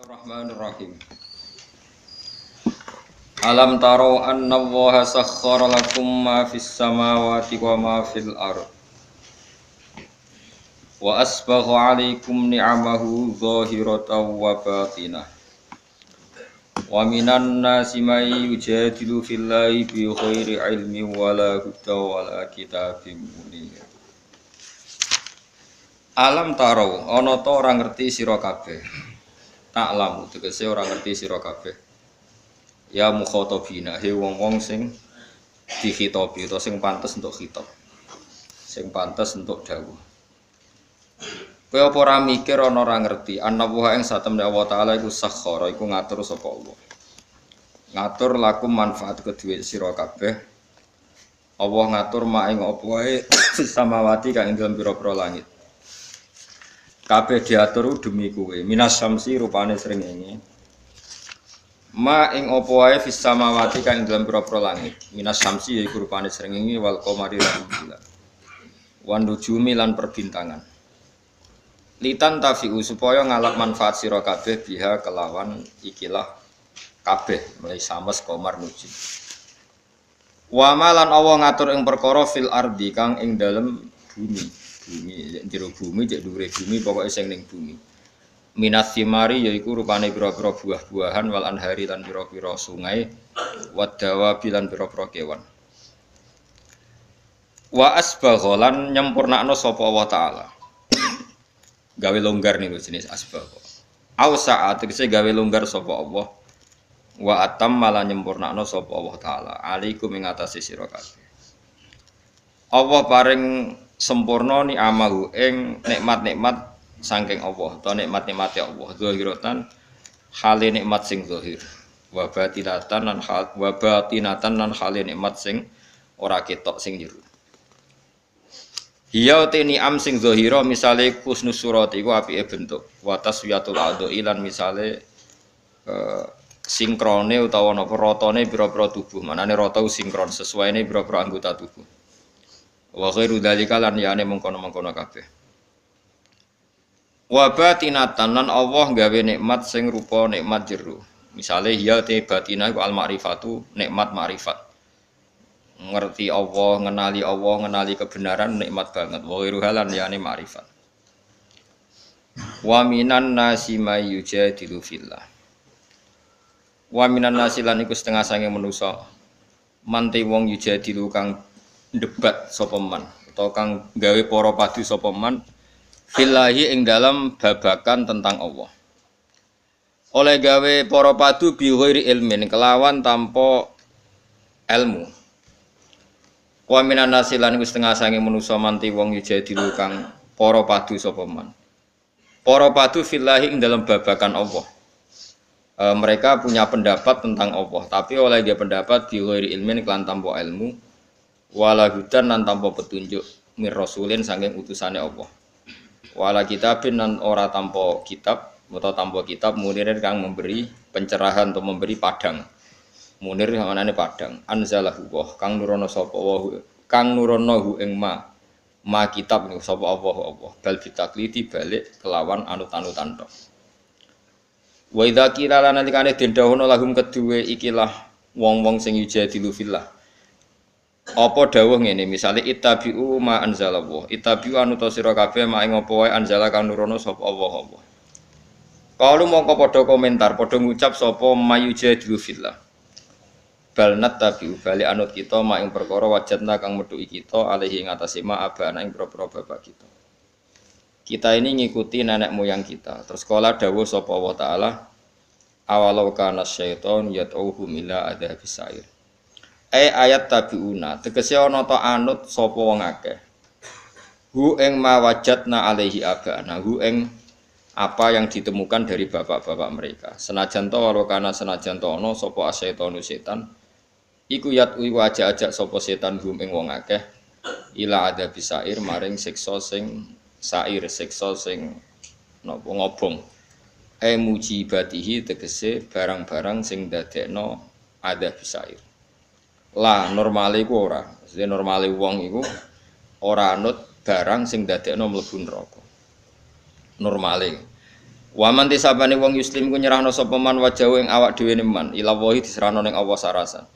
Bismillahirrahmanirrahim. Alam taro anna Allaha sakhkhara lakum ma fis samawati wa ma fil ard. Wa asbagha 'alaikum ni'amahu zahiratan wa batinah. Wa minan nasi may yujadilu fillahi bi ghairi ilmin wala huda wala kitabim munir. Alam taro ana ta ora ngerti sira kabeh. Ta'lamu tegese ora ngerti sira kabeh. Ya mukhatabina he wong-wong sing dikhitobi utawa sing pantes untuk khitab. Sing pantes untuk dawuh. Kowe apa ora mikir ana ora ngerti ana wa ing satemene Allah taala iku sakhara iku ngatur sapa Allah. Ngatur lakum manfaat kedue sira kabeh. Allah ngatur mak ing apa wae samawati kang ing dalem pira-pira langit. Kabeh diatur demi kowe. Minas syamsi rupane srengenge. Ma ing apa wae fis samawati kang ing dalem pira-pira langit. Minas syamsi yaiku rupane srengenge wal qamari lan bulan. Wan nujumi lan perbintangan. Litan tafi'u supaya ngalap manfaat sira kabeh biha kelawan ikilah kabeh mulai sames qamar nuji. Wa malan Allah ngatur ing perkara fil ardi kang ing dalem bumi. Bumi jero bumi cek dhuwure bumi pokoke sing ning bumi. Minas simari yaiku rupane pira-pira buah-buahan wal anhari lan pira-pira sungai wadawa bilan pira-pira kewan. Wa asbagha lan nyempurnakno sapa Allah taala. Gawe longgar niku jenis asbagha. Ausa tegese gawe longgar sapa Allah. Wa atam malah nyempurnakno sapa Allah taala. Alaikum ing atase sira kabeh. Allah paring sempurna ni amahu ing nikmat-nikmat saking Allah atau nikmat-nikmate Allah zahiratan hale nikmat sing zahir wa batinatan lan hale nikmat sing ora ketok sing jero. Hiya te ni'am sing zahira misale kusnus surat iku apike bentuk wa taswiyatul adhi lan misale sinkrone utawa napa ratane pira-pira tubuh manane rata sinkron sesuaine pira-pira anggota tubuh. Wa ghairu dzalika lan yane mengkono-mengkono kabeh. Wa batinatan lan Allah gawe nikmat sing rupa nikmat jero. Misale hiya te batinah iku al ma'rifatu nikmat ma'rifat. Ngerti Allah, ngenali kebenaran nikmat banget. Wa ghairu halan yane ma'rifat. Wa minan nasi may yujadilu fillah. Wa minan nasi lan iku setengah sange manusa. Mante wong yujadilu kang debat sapa man utawa kang gawe para padu sapa man fillahi ing dalam babakan tentang Allah. Oleh gawe para padu bi ghairi ilmin kelawan tanpa ilmu. Wa minan nasilan iku setengah sange manusa manti wong yujadilu kang para padu sapa man. Para padu fillahi ing dalam babakan Allah. Mereka punya pendapat tentang Allah, tapi oleh dia pendapat bi ghairi ilmin kelan tanpa ilmu. Wala hudan lan tanpa petunjuk mir rasulin saking utusane Allah. Wala kitabin lan ora tanpa kitab utawa tanpa kitab munirin kang memberi pencerahan atau memberi padang. Munir manane padang. Anzalahu wa kang nurono sapa wa kang nurono hu ing ma kitab niku sapa Allah. Bal bitakliti balik kelawan anut-anutan tok. Wa idza qila lan nalikane den dawuhna lahum kedue ikilah wong-wong sing yujadilu fillah. Apa dawuh ngene misale ittabi'u ma anzalallah ittabi'u anu ta sira kabeh mak ing apa wae anzala kang nurono sapa Allah. Kalu mongko padha komentar padha ngucap sapa mayujadilu fillah bal nattabi'u bali anut kita mak ing perkara wajadna kang metuki kita alaihi ing atase ma abana ing propro bapak kita. Kita ini ngikuti nenek moyang kita. Terus kala dawuh sapa Allah taala awalau kana syaiton yad'uhum ila adzabis sa'ir. Ayat tabiuna tegese ana ta anut sapa wong akeh hu ing mawajadna alaihi abana hu ing apa yang ditemukan dari bapak-bapak mereka senajan to walau kana senajan to ana sapa asyetonu setan iku yatu ajak-ajak sapa setan hum ing wong akeh ila ada bisair maring siksa sing sair siksa sing napa ngobong mujibatihi tegese barang-barang sing dadekno ada bisair. Lah normale iku ora. Maksudnya normale wong iku ora anut barang sing dadekno mlebu neraka. Normale. Wa man tisabane wong yuslim ku nyerahno sapa man wajahu ing awak dhewe man ila wahi diserahno ning Allah sarasan.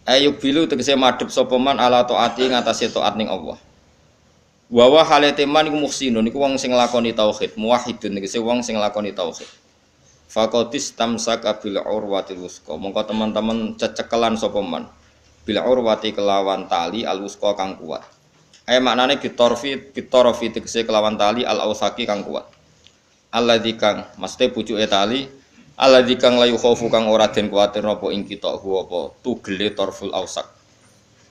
Ayub bilu tegese madhep sapa man ala taati ngatasé taat ning Allah. Wa wa halate man iku muhsinun iku wong sing nglakoni tauhid, muwahhidun tegese wong sing nglakoni tauhid. Faqatis tamsaka bil urwatil wusqa. Mongko teman-teman cecekelan sapa man bil urwati kelawan tali al wusqa kang kuat. Maknane bitorofi tegese kelawan tali al ausaki kang kuat. Alladzi kang mesti pucuke tali alladzi kang layu khaufu kang ora den kuwatir apa ing kita apa tugele torful ausak.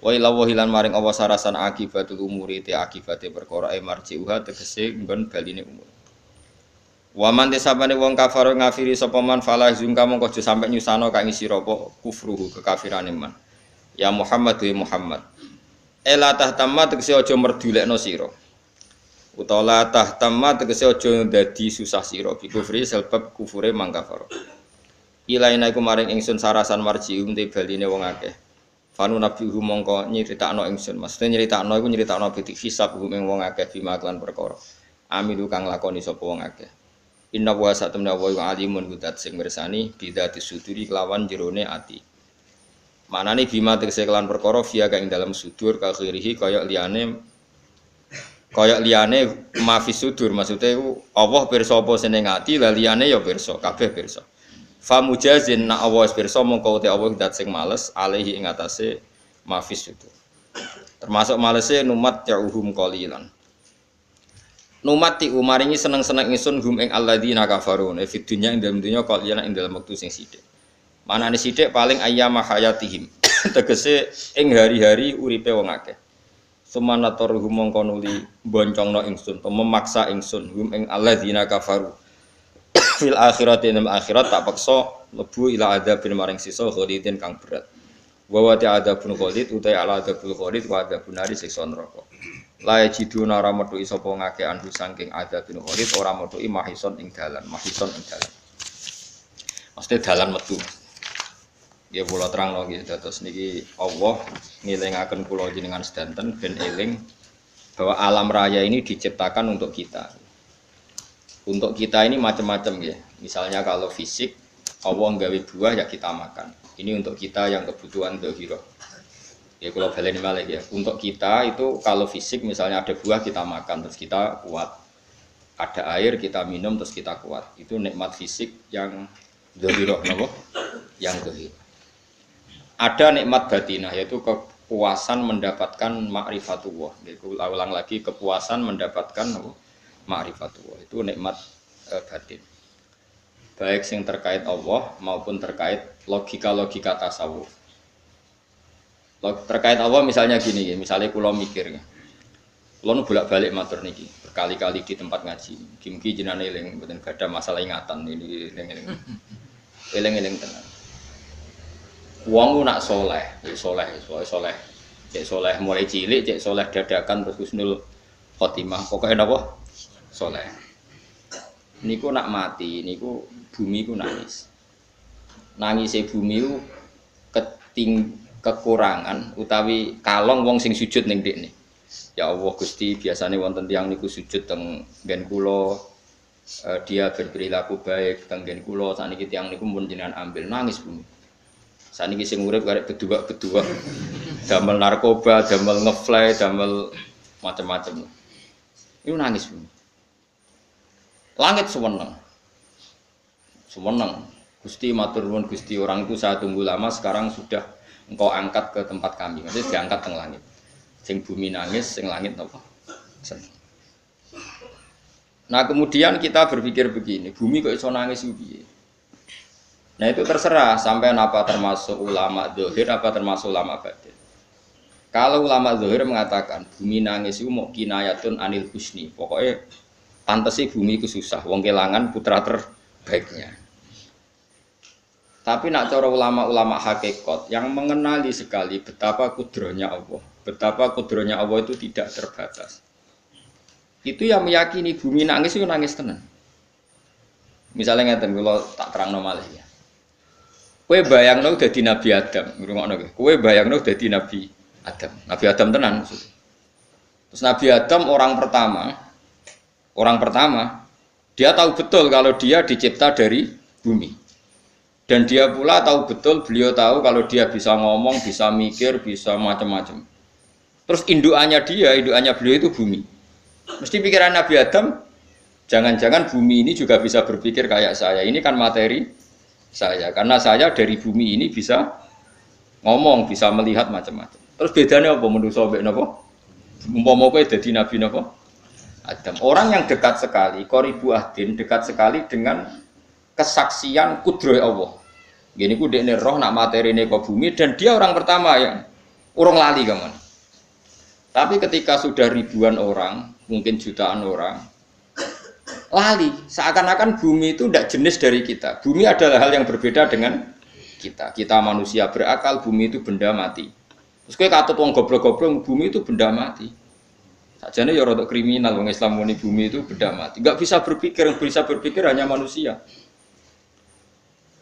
Wa ila wahilan maring Allah sarasan akibatul umuri te akibate perkara marjiuha tegese nggon baline umur. Wa man desabane wong kafir ngafiri sapa man falah zungka mongko aja sampe nyusano kang isi apa kufruhu kekafirane man. Ya Muhammad wa Muhammad. Ela tahtamma tegese aja merdulekno sira. Utawa tahtamma tegese aja dadi susah sira bi kufri sebab kufure mang kafir. Ilaina iku maring ingsun sarasan marjium te baline wong akeh. Fanu nabihu mongko nyritakno ingsun. Maksudnya nyritakno iku nyritakno bitik hisab ing wong akeh bima kelan perkara. Amilu kang lakoni sapa wong akeh. Inna wa satamna wa alimun gudat sing mirsani bidati suduri kelawan jerone ati. Manane bima tegese kelan perkara via ka ing dalam sudur ka khirihi kaya liyane mafis sudur maksude Allah pirsa apa seneng ati la liyane ya pirsa kabeh pirsa. Fa mujazin na Allah pirsa mongko te Allah dat sing males alaihi ing atase mafis sudur. Termasuk malese numat ya'uhum qalilan. Numati umaringi seneng-seneng ingsun hum ing alladzina kafaru fi dunya ing dalem dunya kaliyan ing dalem wektu sing sithik. Manane sithik paling ayyama hayatihim. Tegese ing hari-hari uripe wong akeh. Sumanatorhum mongko nuli boncongno ingsun to memaksa ingsun hum ing alladzina kafaru. Fil akhirati ing akhirat tak paksa lebu ila adzabin maring sisa khalidin kang berat. Wa wa ta'adzabun khalid utai ala adzabul khalid wa adzabun nari siksa neraka. La yajiduna ora metuki sapa ngake anhu saking adzabun khalid ora metuki mahison ing dalan. Mesti dalan metu. Ya kula terangno nggih dados niki Allah ngelingaken kula jenengan sedanten ben eling bahwa alam raya ini diciptakan untuk kita. Untuk kita ini macam-macam ya. Misalnya kalau fisik Allah nggawe buah ya kita makan. Ini untuk kita yang kebutuhan dhahirah. Ya kalau baleni malih ya. Untuk kita itu kalau fisik misalnya ada buah kita makan terus kita kuat. Ada air kita minum terus kita kuat. Itu nikmat fisik yang dhahirah napa? Yang dhahirah. Ada nikmat batinah yaitu kepuasan mendapatkan ma'rifatullah. Yaitu ulang lagi kepuasan mendapatkan ma'rifatullah. Itu nikmat batin. Baik yang terkait Allah maupun terkait logika-logika tasawuf. Terkait Allah misalnya gini, misalnya kula mikir, kula nu bolak-balik matur niki berkali-kali di tempat ngaji. Gimki jenane eling mboten gadah masalah ingatan ini eling-eling tenan. Wong nak soleh, soleh. Cek soleh mulai cilik, cek soleh dadakan terus husnul khotimah. Pokoknya napa? Soleh. Niku nak mati, niku bumi ku nangis. Nangise bumi ku kekurangan utawi kalong wong sing sujud ning ndekne. Ya Allah Gusti, biasane wonten tiyang niku sujud teng nggen kula dia berperilaku baik teng nggen kula sakniki tiyang niku mun jenengan ambil nangis bumi. Sakniki sing urip karek bedua-bedua. Damel narkoba, damel ngefly, damel macam-macam. Iku nangis bumi. Langit sewenang. Gusti matur nuwun Gusti, orang itu saya tunggu lama sekarang sudah engkau angkat ke tempat kami. Maksudnya diangkat teng langit. Sing bumi nangis, sing langit napa? Seneng. Nah, kemudian kita berpikir begini, bumi kok iso nangis piye? Nah, itu terserah sampai apa termasuk ulama zahir apa termasuk ulama batin. Kalau ulama zahir mengatakan bumi nangis itu mau kinayatun anil husni. Pokoknya pantes sih bumi itu susah, wong kelangan putra terbaiknya. Tapi nak cara ulama-ulama hakikat yang mengenali sekali betapa kudrohnya Allah, betapa kudrohnya Allah itu tidak terbatas. Itu yang meyakini bumi nangis itu nangis tenan. Misalnya ngeten kula tak terangno malih ya. Kowe bayangno dadi Nabi Adam, ngrungokno kowe. Kowe bayangno dadi Nabi Adam. Nabi Adam tenan maksudnya. Terus Nabi Adam orang pertama Dia tahu betul kalau dia dicipta dari bumi. Dan dia pula tahu betul, beliau tahu kalau dia bisa ngomong, bisa mikir, bisa macam-macam. Terus indukannya beliau itu bumi. Mesti pikiran Nabi Adam, jangan-jangan bumi ini juga bisa berpikir kayak saya. Ini kan materi saya. Karena saya dari bumi ini bisa ngomong, bisa melihat macam-macam. Terus bedanya apa menurut sobat napa? Umpama kowe dadi nabi napa? Adam. Orang yang dekat sekali, qoribu ahdin, dekat sekali dengan kesaksian kudroh Allah. Gini ku dekne roh nak materine ke bumi dan dia orang pertama yang urung lali kaman. Tapi ketika sudah ribuan orang, mungkin jutaan orang, lali. Seakan-akan bumi itu tidak jenis dari kita. Bumi adalah hal yang berbeda dengan kita. Kita manusia berakal, bumi itu benda mati. Terus kowe katut wong goblok-goblok, bumi itu benda mati. Sajane ya rada kriminal wong Islam muni bumi itu benda mati. Enggak bisa berpikir, yang bisa berpikir hanya manusia.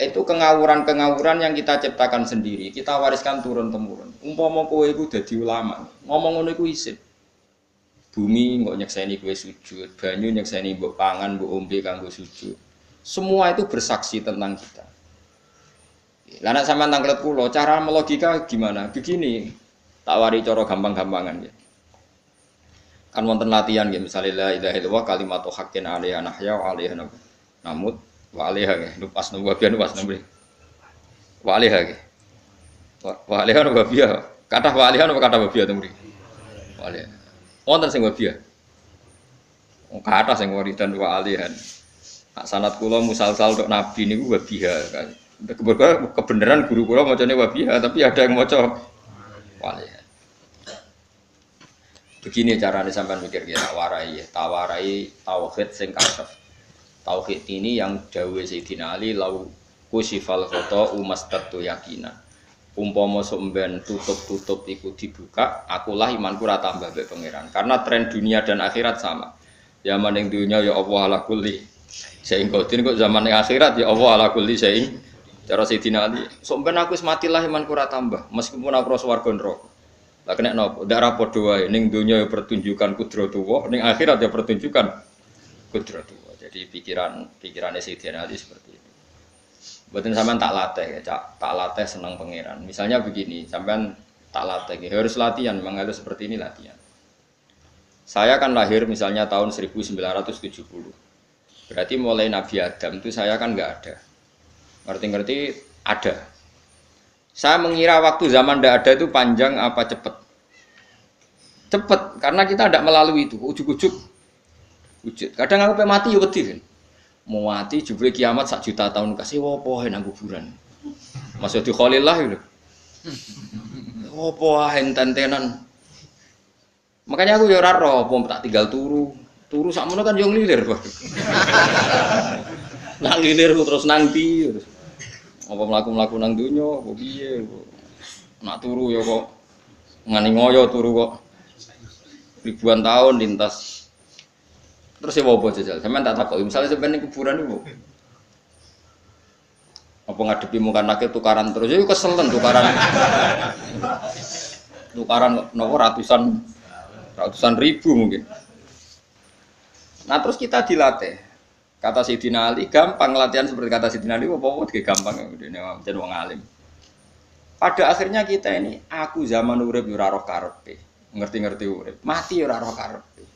Itu kengawuran-kengawuran yang kita ciptakan sendiri, kita wariskan turun-temurun. Umpama kowe iku dadi ulama, ngomong ngono iku isin. Bumi kok nyekseni kowe sujud, banyu nyekseni mbok pangan, mbok ombe kanggo sujud. Semua itu bersaksi tentang kita. Lah nek sampean tanglet kula, cara melogika gimana? Begini, tak wari cara gampang-gampangan ya. Kan wonten latihan ya, misalnya la ilaha illallah kalimatu haqqin 'alaiha nahya wa 'alaiha namut wa 'alaiha ya. Pas nunggu biyen pas nunggu. Wa 'alaiha ya. Wa 'alaiha wa biya. Kata wa 'alaiha apa kata wa biya to mriki? Wa 'alaiha. Wonten sing wa biya. Kata sing wiridan wa 'alaiha. Nak sanad kula musalsal tok nabi niku wa biya kan. Kebenaran guru kula macane wa biya, tapi ada yang maca wa 'alaiha. Begini caranya sampai mikir kita tawarai tauhid sing kasef. Tauhid ini yang dawuh Sayyidina Ali lau kusifal khoto umastatu yakina. Umpama somben tutup-tutup iku dibuka, akulah imanku ora tambah mbek pangeran. Karena tren dunia dan akhirat sama. Zaman ning dunia ya Allah ala kulli saing kodin kok zaman ning akhirat ya Allah ala kulli saing. Cara Sayyidina Ali, somben aku wis matilah imanku ora tambah meskipun aku swarga neraka. Lah kena napa? Ndak ra padha wae ning donya ya pertunjukan kudratullah, ning akhirat ya pertunjukan kudratullah. Jadi pikirane Sayyidina Ali seperti itu. Mboten sampean tak latih ya, Cak. Tak latih senang pangeran. Misalnya begini, sampean tak latih ya, harus latihan, memang harus seperti ini latihan. Saya kan lahir misalnya tahun 1970. Berarti mulai Nabi Adam itu saya kan enggak ada. Ngerti-ngerti ada. Saya mengira waktu zaman tidak ada itu panjang apa cepat? Cepat, karena kita tidak melalui itu. Ujuk-ujuk, wujud. Kadang aku pengen mati ya wedi kan. Mau mati jebule kiamat 1 juta tahun kasih wopo nang kuburan. Masuk di Khalillah itu. Wopo enten-tenan. Makanya aku ya ora ro, tak tinggal turu. Turu sakmono kan yo nglilir, Pak. Nak nglilir terus nang ndi terus. Apa mlaku-mlaku nang donya apa piye nak turu ya kok ngani ngoyo turu kok ribuan tahun lintas terus ya apa jajal sampean tak takoki misalnya sampean ning kuburan niku apa ngadepi muka nakil tukaran terus ya keselen tukaran nopo ratusan ribu mungkin. Nah terus kita dilatih. Kata Sayyidina Ali, gampang latihan seperti kata Sayyidina Ali, apa-apa gampang, ini jadi wong alim. Pada akhirnya kita ini, aku zaman urip yo ora roh karepe, ngerti-ngerti urip, mati yo ora roh karepe.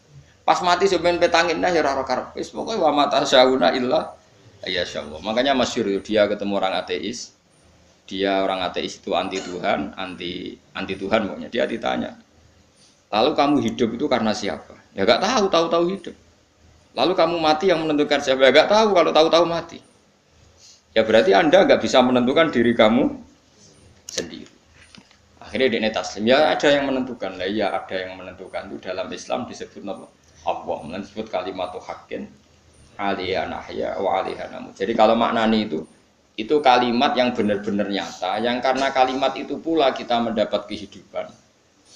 Pas mati sampeyan petangin dah yo ora roh karepe, pokoke wa mata syauna illa ya insyaallah. Makanya masyhur dia ketemu orang ateis. Dia orang ateis itu anti Tuhan, anti Tuhan pokoknya. Dia ditanya, "Lalu kamu hidup itu karena siapa?" Ya enggak tahu hidup. Lalu kamu mati yang menentukan siapa? Ya enggak tahu kalau tahu-tahu mati. Ya berarti Anda enggak bisa menentukan diri kamu sendiri. Akhirnya dia taslim. Ya ada yang menentukan. Lah iya ada yang menentukan. Itu dalam Islam disebut apa? Allah. Disebut kalimatu haqqin 'alaiha nahya wa 'alaiha namut. Jadi kalau maknani itu kalimat yang benar-benar nyata, yang karena kalimat itu pula kita mendapat kehidupan.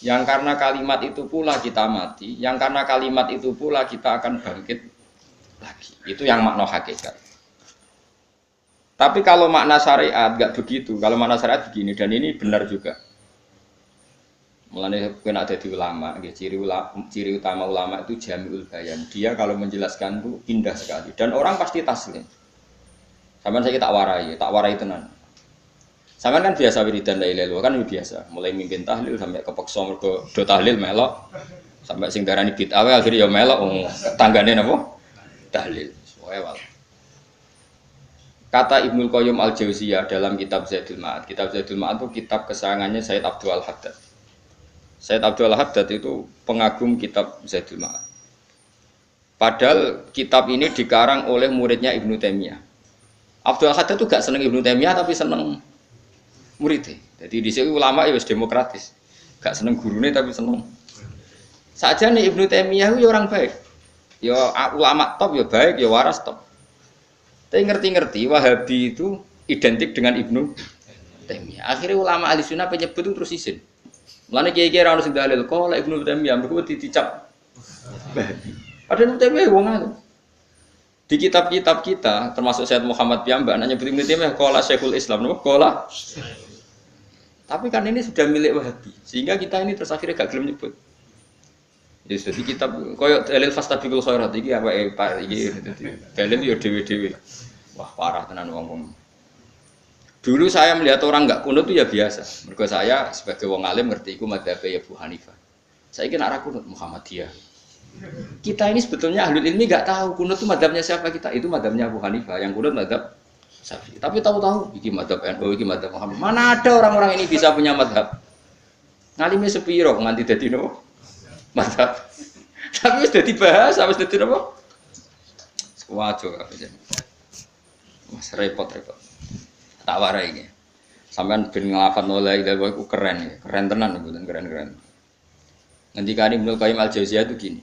Yang karena kalimat itu pula kita mati, yang karena kalimat itu pula kita akan bangkit lagi. Itu yang makna hakikat. Tapi kalau makna syariat enggak begitu. Kalau makna syariat begini dan ini benar juga. Mulane kowe nek dadi ulama, nggih ciri utama ulama itu jamiul bayan. Dia kalau menjelaskan itu indah sekali dan orang pasti taslim. Sampeyan saya tak warai tenan. Sampeyan kan biasa wiridan la ilaha illallah kan biasa, mulai mimpin tahlil sampai kepeksa mergo do tahlil melok. Sampai sing darani bid'ah wae akhire ya melok tanggane napa? Tahlil. Wewal. Kata Ibnul Qayyim Al-Jauziyah dalam kitab Zadul Ma'ad. Kitab Zadul Ma'ad itu kitab kesayangannya Sayyid Abdul Al-Haddad. Sayyid Abdul Al-Haddad itu pengagum kitab Zadul Ma'ad. Padahal kitab ini dikarang oleh muridnya Ibnu Taimiyah. Abdul Al-Haddad itu gak seneng Ibnu Taimiyah tapi seneng muridnya. Jadi di sini ulama ya demokratis. Gak seneng gurune tapi seneng. Saja nih Ibnu Taimiyah itu orang baik. Ya ulama top ya baik, ya waras top. Tapi ngerti-ngerti Wahabi itu identik dengan Ibnu Taimiyah. Akhirnya ulama ahli sunnah penyebut itu terus izin. Mulane kiai-kiai ra ono sing dalil kok lek Ibnu Taimiyah mergo dicap. Padahal Ibnu Taimiyah wong anu. Di kitab-kitab kita termasuk Syekh Muhammad Piyambak nanya Ibnu Taimiyah qala Syekhul Islam napa qala. Tapi kan ini sudah milik Wahabi sehingga kita ini terus akhirnya gak gelem nyebut. Ya jadi kitab koyo dalil fastabiqul khairat iki apa Pak iki dalil yo dhewe-dhewe. Wah parah tenan wong-wong. Dulu saya melihat orang enggak kunut itu ya biasa. Mergo saya sebagai wong alim ngerti iku madzhab Abu Hanifah. Saya kira arah kunut Muhammadiyah. Kita ini sebetulnya ahlul ilmi enggak tahu kunut itu madzhabnya siapa kita. Itu madzhabnya Abu Hanifah, yang kunut madzhab Syafi'i. Tapi tahu-tahu iki madzhab NU, iki madzhab Muhammad. Mana ada orang-orang ini bisa punya madzhab. Ngalime sepiro nganti dadi nopo? Madzhab. Tapi wis dadi bahasa, wis dadi nopo? Wajo kabeh. Mas repot-repot. Tak warai iki. Sampeyan ben nglafat la ilaha illallah iku keren, keren tenan mboten keren-keren. Ngendikane Ibnu Qayyim Al-Jauziyah itu gini.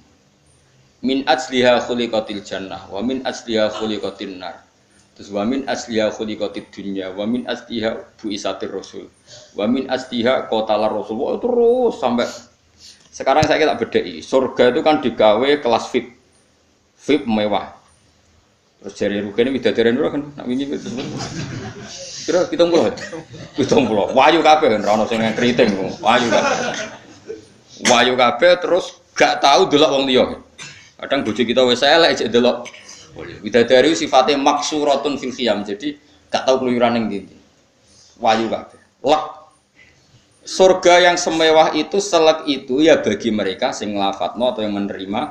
Min asliha khuliqatil jannah wa min asliha khuliqatin nar. Terus wa min asliha khuliqatid dunya wa min asliha buisatir rasul. Wa min asliha qatalar rasul. Oh, terus sampai sekarang saya tak bedai. Surga itu kan digawe kelas VIP. VIP mewah. Terus jari rugane widadari ora kan nak wingi itu. Kira 70. 70. Wayu kabeh kan ora ono sing kriting. Wayu kabeh terus gak tahu delok wong liya. Kadang bojo kita wis elek jek delok. Widadari sifatnya maksuratun fil khiyam. Jadi gak tahu keluyuran ning ndi. Wayu kabeh. Lek surga yang semewah itu selek itu ya bagi mereka sing nglafatno atau yang menerima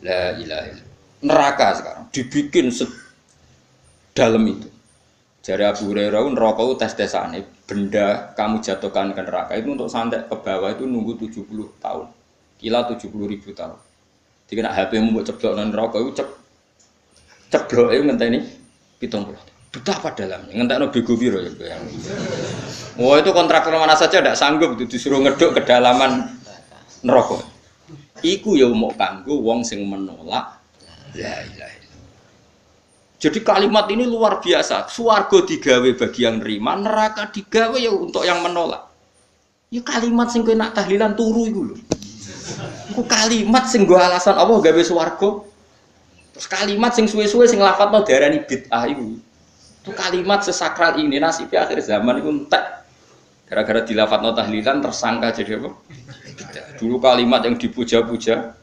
la ilaha illallah. Neraka sekarang dibikin dalam itu. Jari Abu Hurairah neraka itu tes-tesane benda kamu jatuhkan ke neraka itu untuk santet ke bawah itu nunggu 70 tahun. Kila 70.000 tahun. Jadi kena HP-mu mbok ceblok nang neraka itu cebloke ngenteni 70. Betapa dalamnya ngentekno bego piro ya bayang. Wah itu kontraktor mana saja tidak sanggup itu disuruh ngeduk kedalaman neraka. Iku ya mau kanggo wong sing menolak la ilaha illallah. Jadi kalimat ini luar biasa. Swarga digawe bagi yang nerima, neraka digawe ya untuk yang menolak. Ya kalimat sing kowe nak tahlilan turu iku lho. Iku kalimat sing nggo alasan Allah gawe swarga. Terus kalimat sing suwe-suwe sing lafadzno diarani bid'ah iku. Itu kalimat sesakral ini nasib akhir zaman iku entek. Gara-gara dilafadzno tahlilan tersangka jadi apa? Dulu kalimat yang dipuja-puja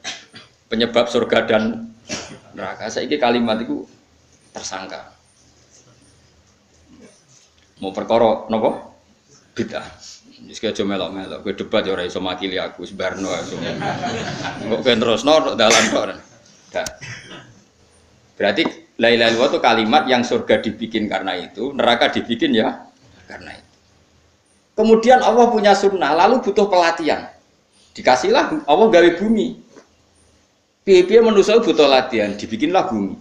penyebab surga dan neraka. Saiki kalimat itu tersangka. Mau perkara napa? Bid'ah. Wis aja melok-melok, kowe debat ya ora iso makili aku sebarno iso. Kok kowe terusno dalan tok. Berarti la ilaha illallah itu kalimat yang surga dibikin karena itu, neraka dibikin ya karena itu. Kemudian Allah punya sunnah, lalu butuh pelatihan. Dikasihlah Allah gawe bumi. Piye-piye manusia butuh latihan, dibikinlah bumi.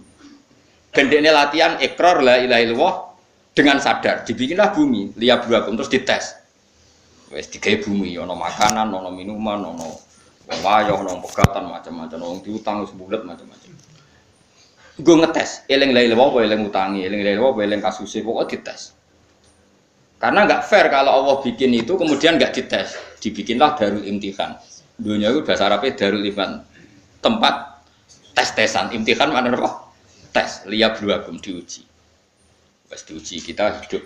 Gendekne latihan ikrar la ilaha illallah dengan sadar, dibikinlah bumi, liyabluwakum terus dites. Wis digawe bumi, ana makanan, ana minuman, ana wayah, ana pegatan macam-macam, wong diutang sebulet macam-macam. Gue ngetes, eling la ilaha illallah apa eling utangi, eling la ilaha illallah apa eling kasuse, pokoknya dites. Karena nggak fair kalau Allah bikin itu kemudian nggak dites, dibikinlah darul imtihan. Dunia itu bahasa Arabnya darul imtihan, tempat tes-tesan. Imtihan mana apa? Tes, liyabluwakum diuji. Pas diuji kita hidup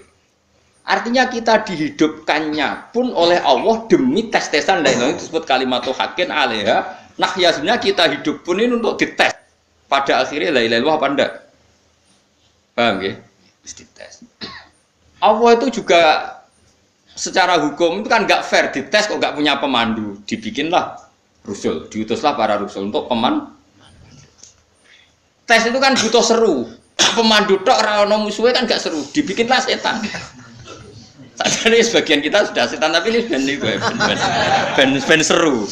Artinya kita dihidupkannya pun oleh Allah demi tes-tesan lain itu disebut kalimatul haqqin alaiha. Nah ya sebenarnya kita hidup pun ini untuk dites. Pada akhirnya la ilaha illallah apa enggak? Paham ya? Terus dites. Allah itu juga secara hukum itu kan enggak fair dites kok enggak punya pemandu. Dibikinlah rusul, diutuslah para rusul untuk pemandu. Tes itu kan butuh seru. Pemandu tok ora ono musuhe kan enggak seru. Dibikinlah setan. Tadi sebagian kita sudah setan tapi ini ben seru.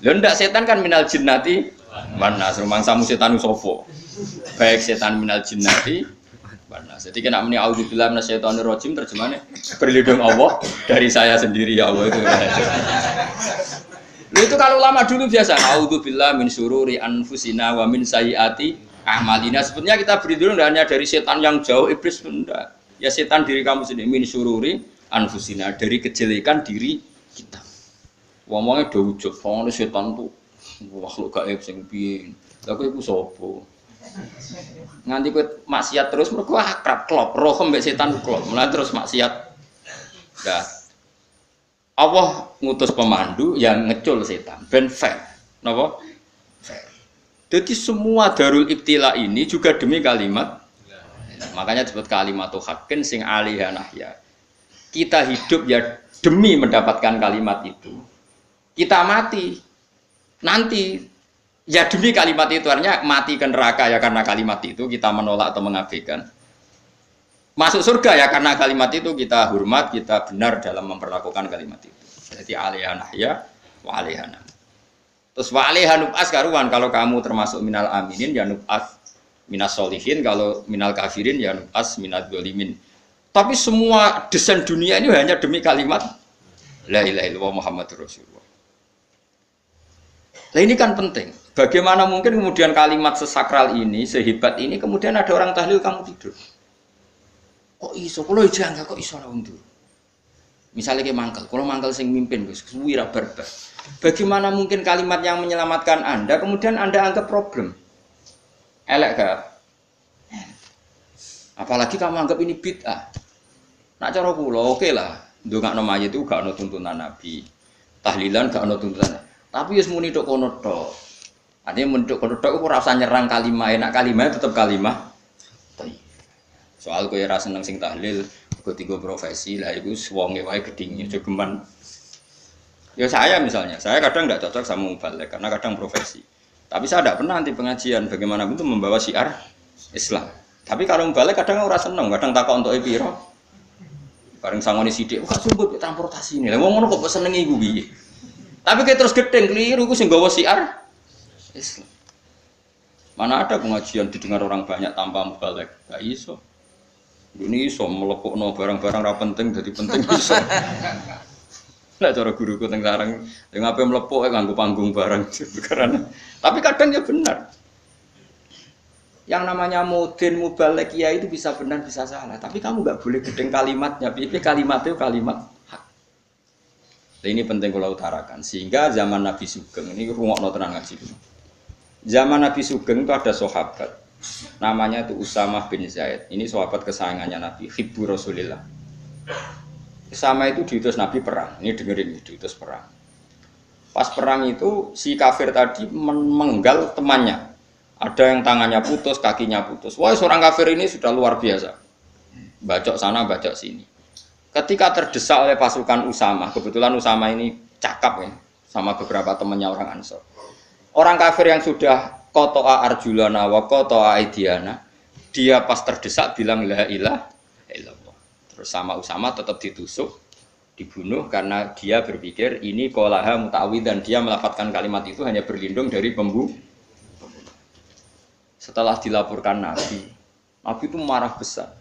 Lho ndak setan kan minal jinnati mana rumangsamu setan sapa. Baik setan minal jinnati mana. Jadi kena muni auzubillahi minasyaitonir rajim terjemahnya berlindung Allah dari saya sendiri ya Allah itu. Lho itu kalau ulama dulu biasa auzubillahi min syururi anfusina wa min sayyiati a'malina. Sebenarnya kita berlindung hanya dari setan yang jauh iblis benda. Ya setan diri kamu sendiri min syururi anfusina dari kejelekan diri kita. Ngomongnya do ujug, soalnya setan tuh makhluk gaib sing piye. Lah kowe iku sapa? Nganti kowe maksiat terus mergo akrab klop, roh mbek setan klop. Mulai terus maksiat. Dah. Allah ngutus pemandu yang ngecul setan ben fair. Napa? Fair. Jadi semua darul ibtila ini juga demi kalimat. Makanya disebut kalimatul haqqin sing alaiha nahya. Kita hidup ya demi mendapatkan kalimat itu. Kita mati nanti ya demi kalimat itu, artinya mati ke neraka ya karena kalimat itu kita menolak atau mengabaikan. Masuk surga ya karena kalimat itu kita hormat, kita benar dalam memperlakukan kalimat itu. Jadi alaiha nahya wa alaiha nam. Terus wa alaiha nub'as karuan kalau kamu termasuk minal aminin ya nub'as minas solihin, kalau minal kafirin ya nub'as minad dzalimin. Tapi semua desain dunia ini hanya demi kalimat la ilaha illallah Muhammadur Rasulullah. Nah ini kan penting. Bagaimana mungkin kemudian kalimat sesakral ini, sehebat ini, kemudian ada orang tahlil kamu tidur. Kok iso? Kalau jangan kok iso lah undur. Misalnya kayak mangkel, kalau mangkel sing mimpin, wira barbar. Bagaimana mungkin kalimat yang menyelamatkan Anda, kemudian Anda anggap problem? Elek gak? Apalagi kamu anggap ini bid'ah. Nak cara kula oke lah. Ndongakno mayit itu gak ono tuntunan Nabi. Tahlilan gak ono tuntunan. Tapi wis muni tok kono tok. Artinya muni tok kono tok ora usah nyerang kalimah, enak kalimah tetap kalimah. Soal kowe ora seneng sing tahlil, kok tiga profesi lah iku wonge wae gedhinge jogeman. Ya saya misalnya, saya kadang tidak cocok sama mubalik karena kadang profesi. Tapi saya tidak pernah anti pengajian bagaimana itu membawa syiar Islam. Tapi kalau balik kadang ora seneng, kadang takok untuk piro. Bareng sangone sithik, kok sumput transportasi ini. Lah wong ngono kok seneng iku piye? Tapi kayak terus gedeng keliru iku sing gawa syiar Islam. Mana ada pengajian didengar orang banyak tanpa mubalik? Enggak iso. Ini iso melepukno barang-barang ra penting jadi penting iso. Lah cara guruku teng sareng, yang ape melepuk nganggo panggung barang karena. Tapi kadang ya benar. Yang namanya mudin mubalek ya itu bisa benar bisa salah, tapi kamu nggak boleh gedeng kalimatnya. Piye kalimatnya kalimat hak. Nah, ini penting kalau utarakan. Sehingga zaman Nabi Sugeng ini rungokno tenan ngaji. Zaman Nabi Sugeng itu ada sahabat namanya itu Usamah bin Zaid. Ini sahabat kesayangannya Nabi, hibbu Rasulillah. Sama itu diutus Nabi perang. Ini dengerin diutus perang. Pas perang itu si kafir tadi menggal temannya. Ada yang tangannya putus, kakinya putus. Wah, seorang kafir ini sudah luar biasa. Bacok sana, bacok sini. Ketika terdesak oleh pasukan Usamah, kebetulan Usamah ini cakap ya, sama beberapa temannya orang Ansor. Orang kafir yang sudah qata'a arjulana wa qata'a aidiana, dia pas terdesak bilang la ilaha illallah. Terus sama Usamah tetap ditusuk, dibunuh karena dia berpikir ini qolaha muta'awid dan dia melafadzkan kalimat itu hanya berlindung dari pembunuh. Setelah dilaporkan Nabi itu marah besar.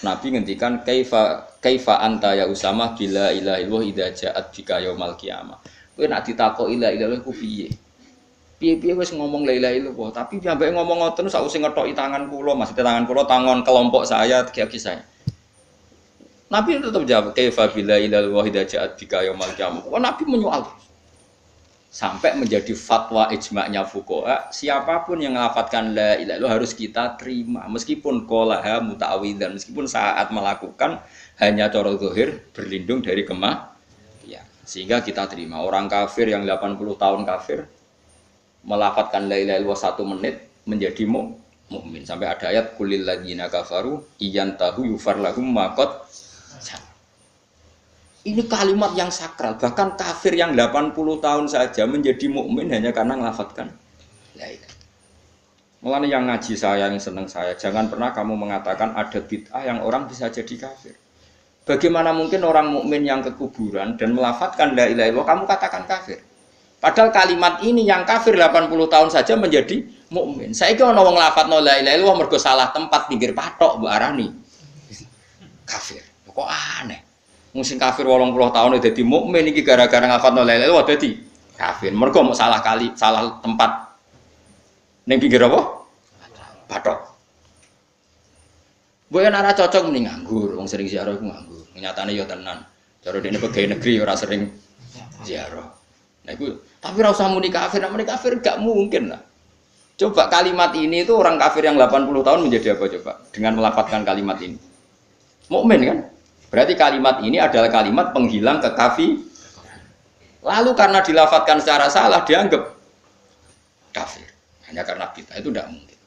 Nabi ngendikan kaifa anta ya Usamah bila ilaha illallah idza ja'at bika yaumal qiyamah. Kowe nek ditakoki la ilaha illallah ku piye? Piye-piye wis ngomong la ilaha illallah, tapi sampai ngomong ngoten sakwise ngethoki tangan kula, maksudnya tangan kula tangan kelompok saya, kaki saya. Nabi tetap jawab kaifa bila ilaha illallah idza ja'at bika yaumal qiyamah. Nabi menyoal. sampai menjadi fatwa ijma'nya fuqaha, siapapun yang melafadzkan la ilaha illallah harus kita terima meskipun qolaha muta'awidzan, meskipun saat melakukan hanya cara zahir berlindung dari ya, sehingga kita terima. Orang kafir yang 80 tahun kafir melafadzkan la ilaha illallah 1 menit menjadi mukmin. Sampai ada ayat kulil ladzina kafaru iyantahu yufar lahum ma qad. Ini kalimat yang sakral, bahkan kafir yang 80 tahun saja menjadi mukmin hanya karena melafadzkan la ilaha. Mulane yang ngaji saya, yang senang saya, jangan pernah kamu mengatakan ada bid'ah yang orang bisa jadi kafir. Bagaimana mungkin orang mukmin yang ke kuburan dan melafadzkan la ilaha illallah kamu katakan kafir? Padahal kalimat ini yang kafir 80 tahun saja menjadi mukmin. Saiki ana wong nglafadzno la ilaha illallah mergo salah tempat pinggir patok mbok arani kafir. Kok aneh. Musim kafir 80 tahun dadi mukmin iki gara-gara nglafadzno la ilaha illallah dadi kafir. Mergo mau salah tempat ning pinggir apa? Patok. Mbok yen ora cocok mending nganggur, wong sering ziarah iku nganggur. Nyatane ya tenan. Cara dene pegawai negeri ora sering ziarah. Nah itu, tapi ora usah muni kafir, nek muni kafir gak mungkin lah. Coba kalimat ini itu orang kafir yang 80 tahun menjadi apa coba? Dengan melafadzkan kalimat ini. Mukmin kan? Berarti kalimat ini adalah kalimat penghilang kekafir. Lalu karena dilafadzkan secara salah dianggap kafir. Hanya karena bid'ah itu tidak mungkin.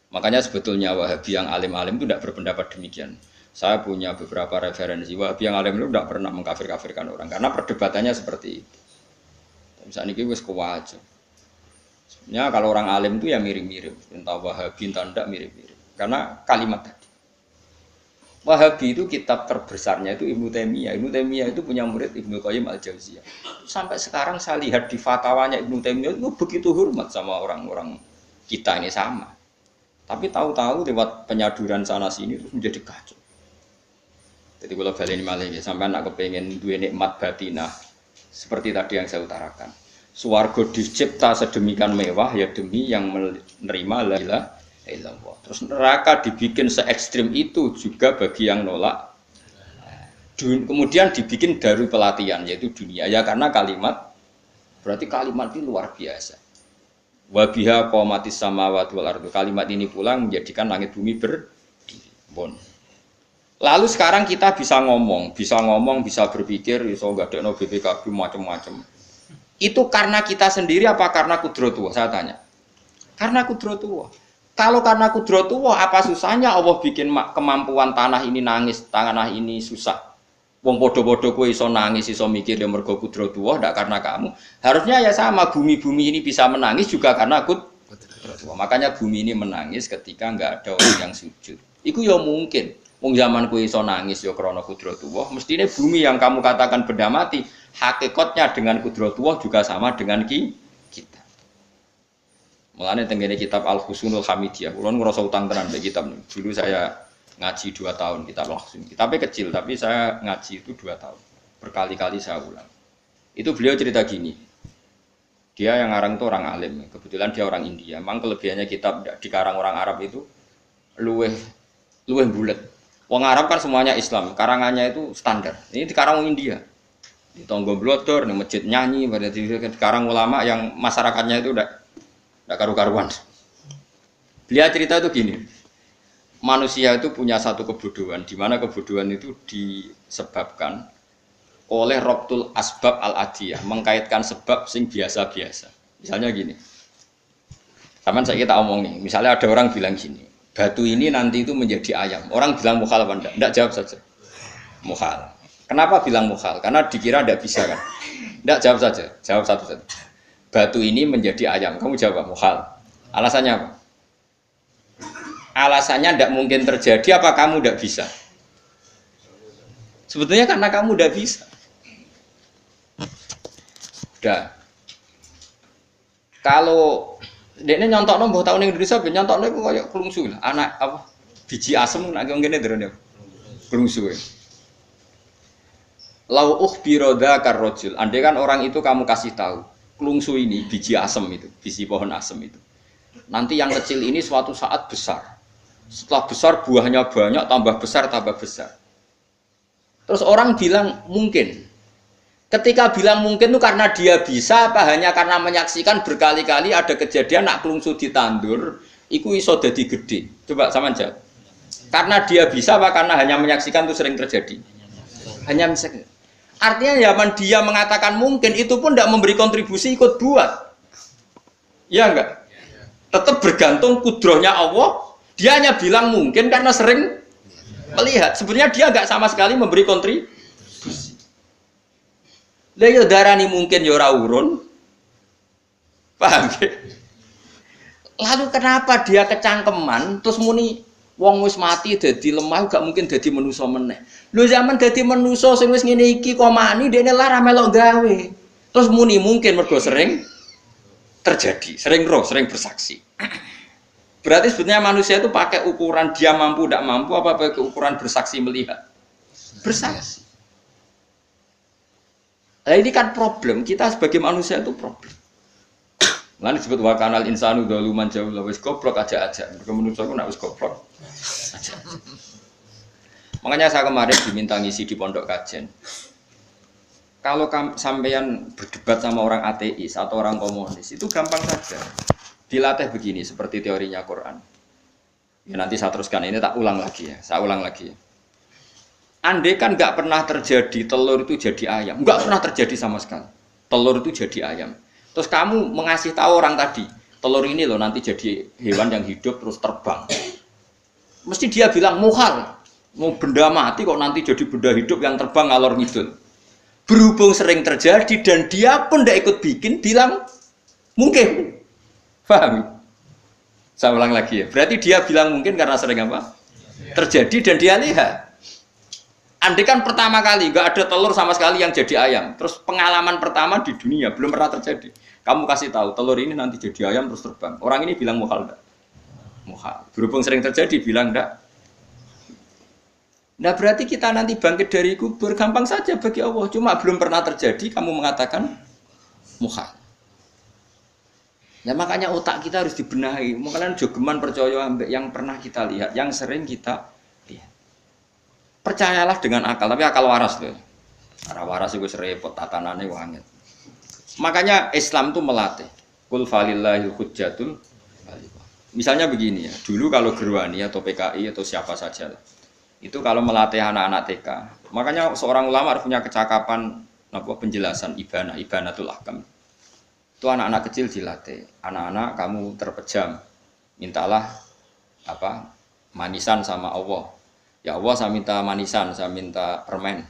Makanya sebetulnya Wahabi yang alim-alim itu tidak berpendapat demikian. Saya punya beberapa referensi Wahabi yang alim itu tidak pernah mengkafir-kafirkan orang karena perdebatannya seperti itu. Misalnya ini wis kuwaja. Sebenarnya kalau orang alim itu ya mirip-mirip, entah Wahabi entah tidak mirip-mirip. Karena kalimat tadi. Wahabi itu kitab terbesarnya itu Ibnu Taimiyah. Ibnu Taimiyah itu punya murid Ibnu Qayyim Al-Jauziyah. Sampai sekarang saya lihat di fatwanya Ibnu Taimiyah itu begitu hormat sama orang-orang kita ini sama. Tapi tahu-tahu lewat penyaduran sana sini terus menjadi kacau. Jadi kalau baleni malih ya sampai anak kepengen duwe nikmat batinah seperti tadi yang saya utarakan. Swarga dicipta sedemikian mewah ya demi yang menerima la ilaha illallah. Terus neraka dibikin se ekstrim itu juga bagi yang nolak. Kemudian dibikin dari pelatihan yaitu dunia ya karena kalimat berarti kalimat ini luar biasa. Wa biha qamatis samawati wal ardu. Kalimat ini pula menjadikan langit bumi berdiri. Bon. Lalu sekarang kita bisa ngomong, bisa berpikir, bisa gadekno BPKB macam-macam. Itu karena kita sendiri apa karena kudratullah? Saya tanya. Karena kudratullah. Kalau karena kudratullah, apa susahnya Allah bikin kemampuan tanah ini nangis, tanah ini susah. Wong podo-podo kowe iso nangis, iso mikir ya mergo kudratullah, ndak karena kamu. Harusnya ya sama, bumi-bumi ini bisa menangis juga karena kudratullah. Makanya bumi ini menangis ketika enggak ada orang yang sujud. Iku ya mungkin. Wong zaman kowe iso nangis ya krana kudratullah, mestine bumi yang kamu katakan benda mati, hakikatnya dengan kudratullah juga sama dengan kita. Mulane tengene kitab Al-Husunul Hamidiyah, kula ngrasa utang tenan mbek kitab. Dulu saya ngaji 2 tahun kitab langsung. Kitabnya kecil tapi saya ngaji itu 2 tahun. Berkali-kali saya ulang. Itu beliau cerita gini. Dia yang ngarang itu orang alim, kebetulan dia orang India. Memang kelebihannya kitab dikarang orang Arab itu luweh bulet. Wong Arab kan semuanya Islam, karangannya itu standar. Ini dikarang orang India. Di tonggo blodor, di masjid nyanyi, pada dikarang ulama yang masyarakatnya itu udah karu-karuan. Beliau cerita itu gini, manusia itu punya satu kebodohan, di mana kebodohan itu disebabkan oleh robtul asbab al-adiyah, mengkaitkan sebab sing biasa-biasa. Misalnya gini, sama saya kita omong nih, misalnya ada orang bilang gini, batu ini nanti itu menjadi ayam. Orang bilang mukhal apa enggak? Enggak, jawab saja. Mukhal. Kenapa bilang mukhal? Karena dikira enggak bisa kan? Enggak, jawab saja. Jawab satu-satu. Batu ini menjadi ayam. Kamu jawab mukhal. Alasannya apa? Alasannya enggak mungkin terjadi apa kamu enggak bisa? Sebetulnya karena kamu enggak bisa. Udah. Kalau dekne nyontokno mbah tau ning Indonesia ben nyontokno iku koyo klungsu lah. Anak apa biji asem nek ngene ndrone. Klungsu. Lau ukhbiro dzakar rajul. Andai kan orang itu kamu kasih tahu, klungsu ini biji asem itu, biji pohon asem itu. Nanti yang kecil ini suatu saat besar. Setelah besar buahnya banyak, tambah besar, tambah besar. Terus orang bilang mungkin. Ketika bilang mungkin itu karena dia bisa apa hanya karena menyaksikan berkali-kali ada kejadian nak kelungsu ditandur, iku iso dadi gede. Coba sama jawab. Karena dia bisa apa karena hanya menyaksikan itu sering terjadi? Hanya menyaksikan. Artinya zaman dia mengatakan mungkin itu pun tidak memberi kontribusi ikut buat. Ya enggak? Tetap bergantung kudrohnya Allah. Dia hanya bilang mungkin karena sering melihat. Sebenarnya dia enggak sama sekali memberi kontribusi. Lah yo darani mungkin yo ora urun. Paham ya? Lalu kenapa dia kecangkeman terus muni wong wis mati dadi lemah gak mungkin dadi manusa meneh. Lho zaman dadi manusa sing wis ngene iki kok mani dene lara melok gawe. Terus muni mungkin mergo sering terjadi, sering roh, sering bersaksi. Berarti sebetulnya manusia itu pakai ukuran dia mampu tidak mampu apa pakai ukuran bersaksi melihat? Bersaksi. Nah ini kan problem, kita sebagai manusia itu problem. Lan disebut wa kanal insanu dzaluman jahula wis goblok aja. Mergo manusia ku nek wis goblok aja. Makanya saya kemarin diminta ngisi di pondok kajen. Kalau sampean berdebat sama orang ateis atau orang komunis itu gampang saja. Dilatih begini seperti teorinya Quran. Ya nanti saya teruskan ini tak ulang lagi ya. Saya ulang lagi. Andai kan nggak pernah terjadi telur itu jadi ayam, nggak pernah terjadi sama sekali. Telur itu jadi ayam. Terus kamu mengasih tahu orang tadi, telur ini loh nanti jadi hewan yang hidup terus terbang. Mesti dia bilang muhal, mau benda mati kok nanti jadi benda hidup yang terbang ngalor ngidul. Berhubung sering terjadi dan dia pun tidak ikut bikin, bilang mungkin. Paham? Saya ulang lagi ya. Berarti dia bilang mungkin karena sering apa? Terjadi dan dia lihat. Andai kan pertama kali nggak ada telur sama sekali yang jadi ayam, terus pengalaman pertama di dunia belum pernah terjadi. Kamu kasih tahu telur ini nanti jadi ayam terus terbang. Orang ini bilang muhal enggak? Muhal. Berhubung sering terjadi bilang enggak. Nah berarti kita nanti bangkit dari kubur gampang saja bagi Allah. Cuma belum pernah terjadi kamu mengatakan muhal. Nah makanya otak kita harus dibenahi. Makanya jogeman percaya yang pernah kita lihat, yang sering kita lihat. Percayalah dengan akal, tapi akal waras loh. Arah waras itu repot, tatanannya wanget. Makanya Islam itu melatih. Qul falillahil hujjatul. Misalnya begini ya, dulu kalau Gerwani atau PKI atau siapa saja, itu kalau melatih anak-anak TK, makanya seorang ulama harus punya kecakapan penjelasan ibanatul ahkam. Itu anak-anak kecil dilatih. Anak-anak kamu terpejam, mintalah manisan sama Allah. Ya Allah saya minta manisan, saya minta permen.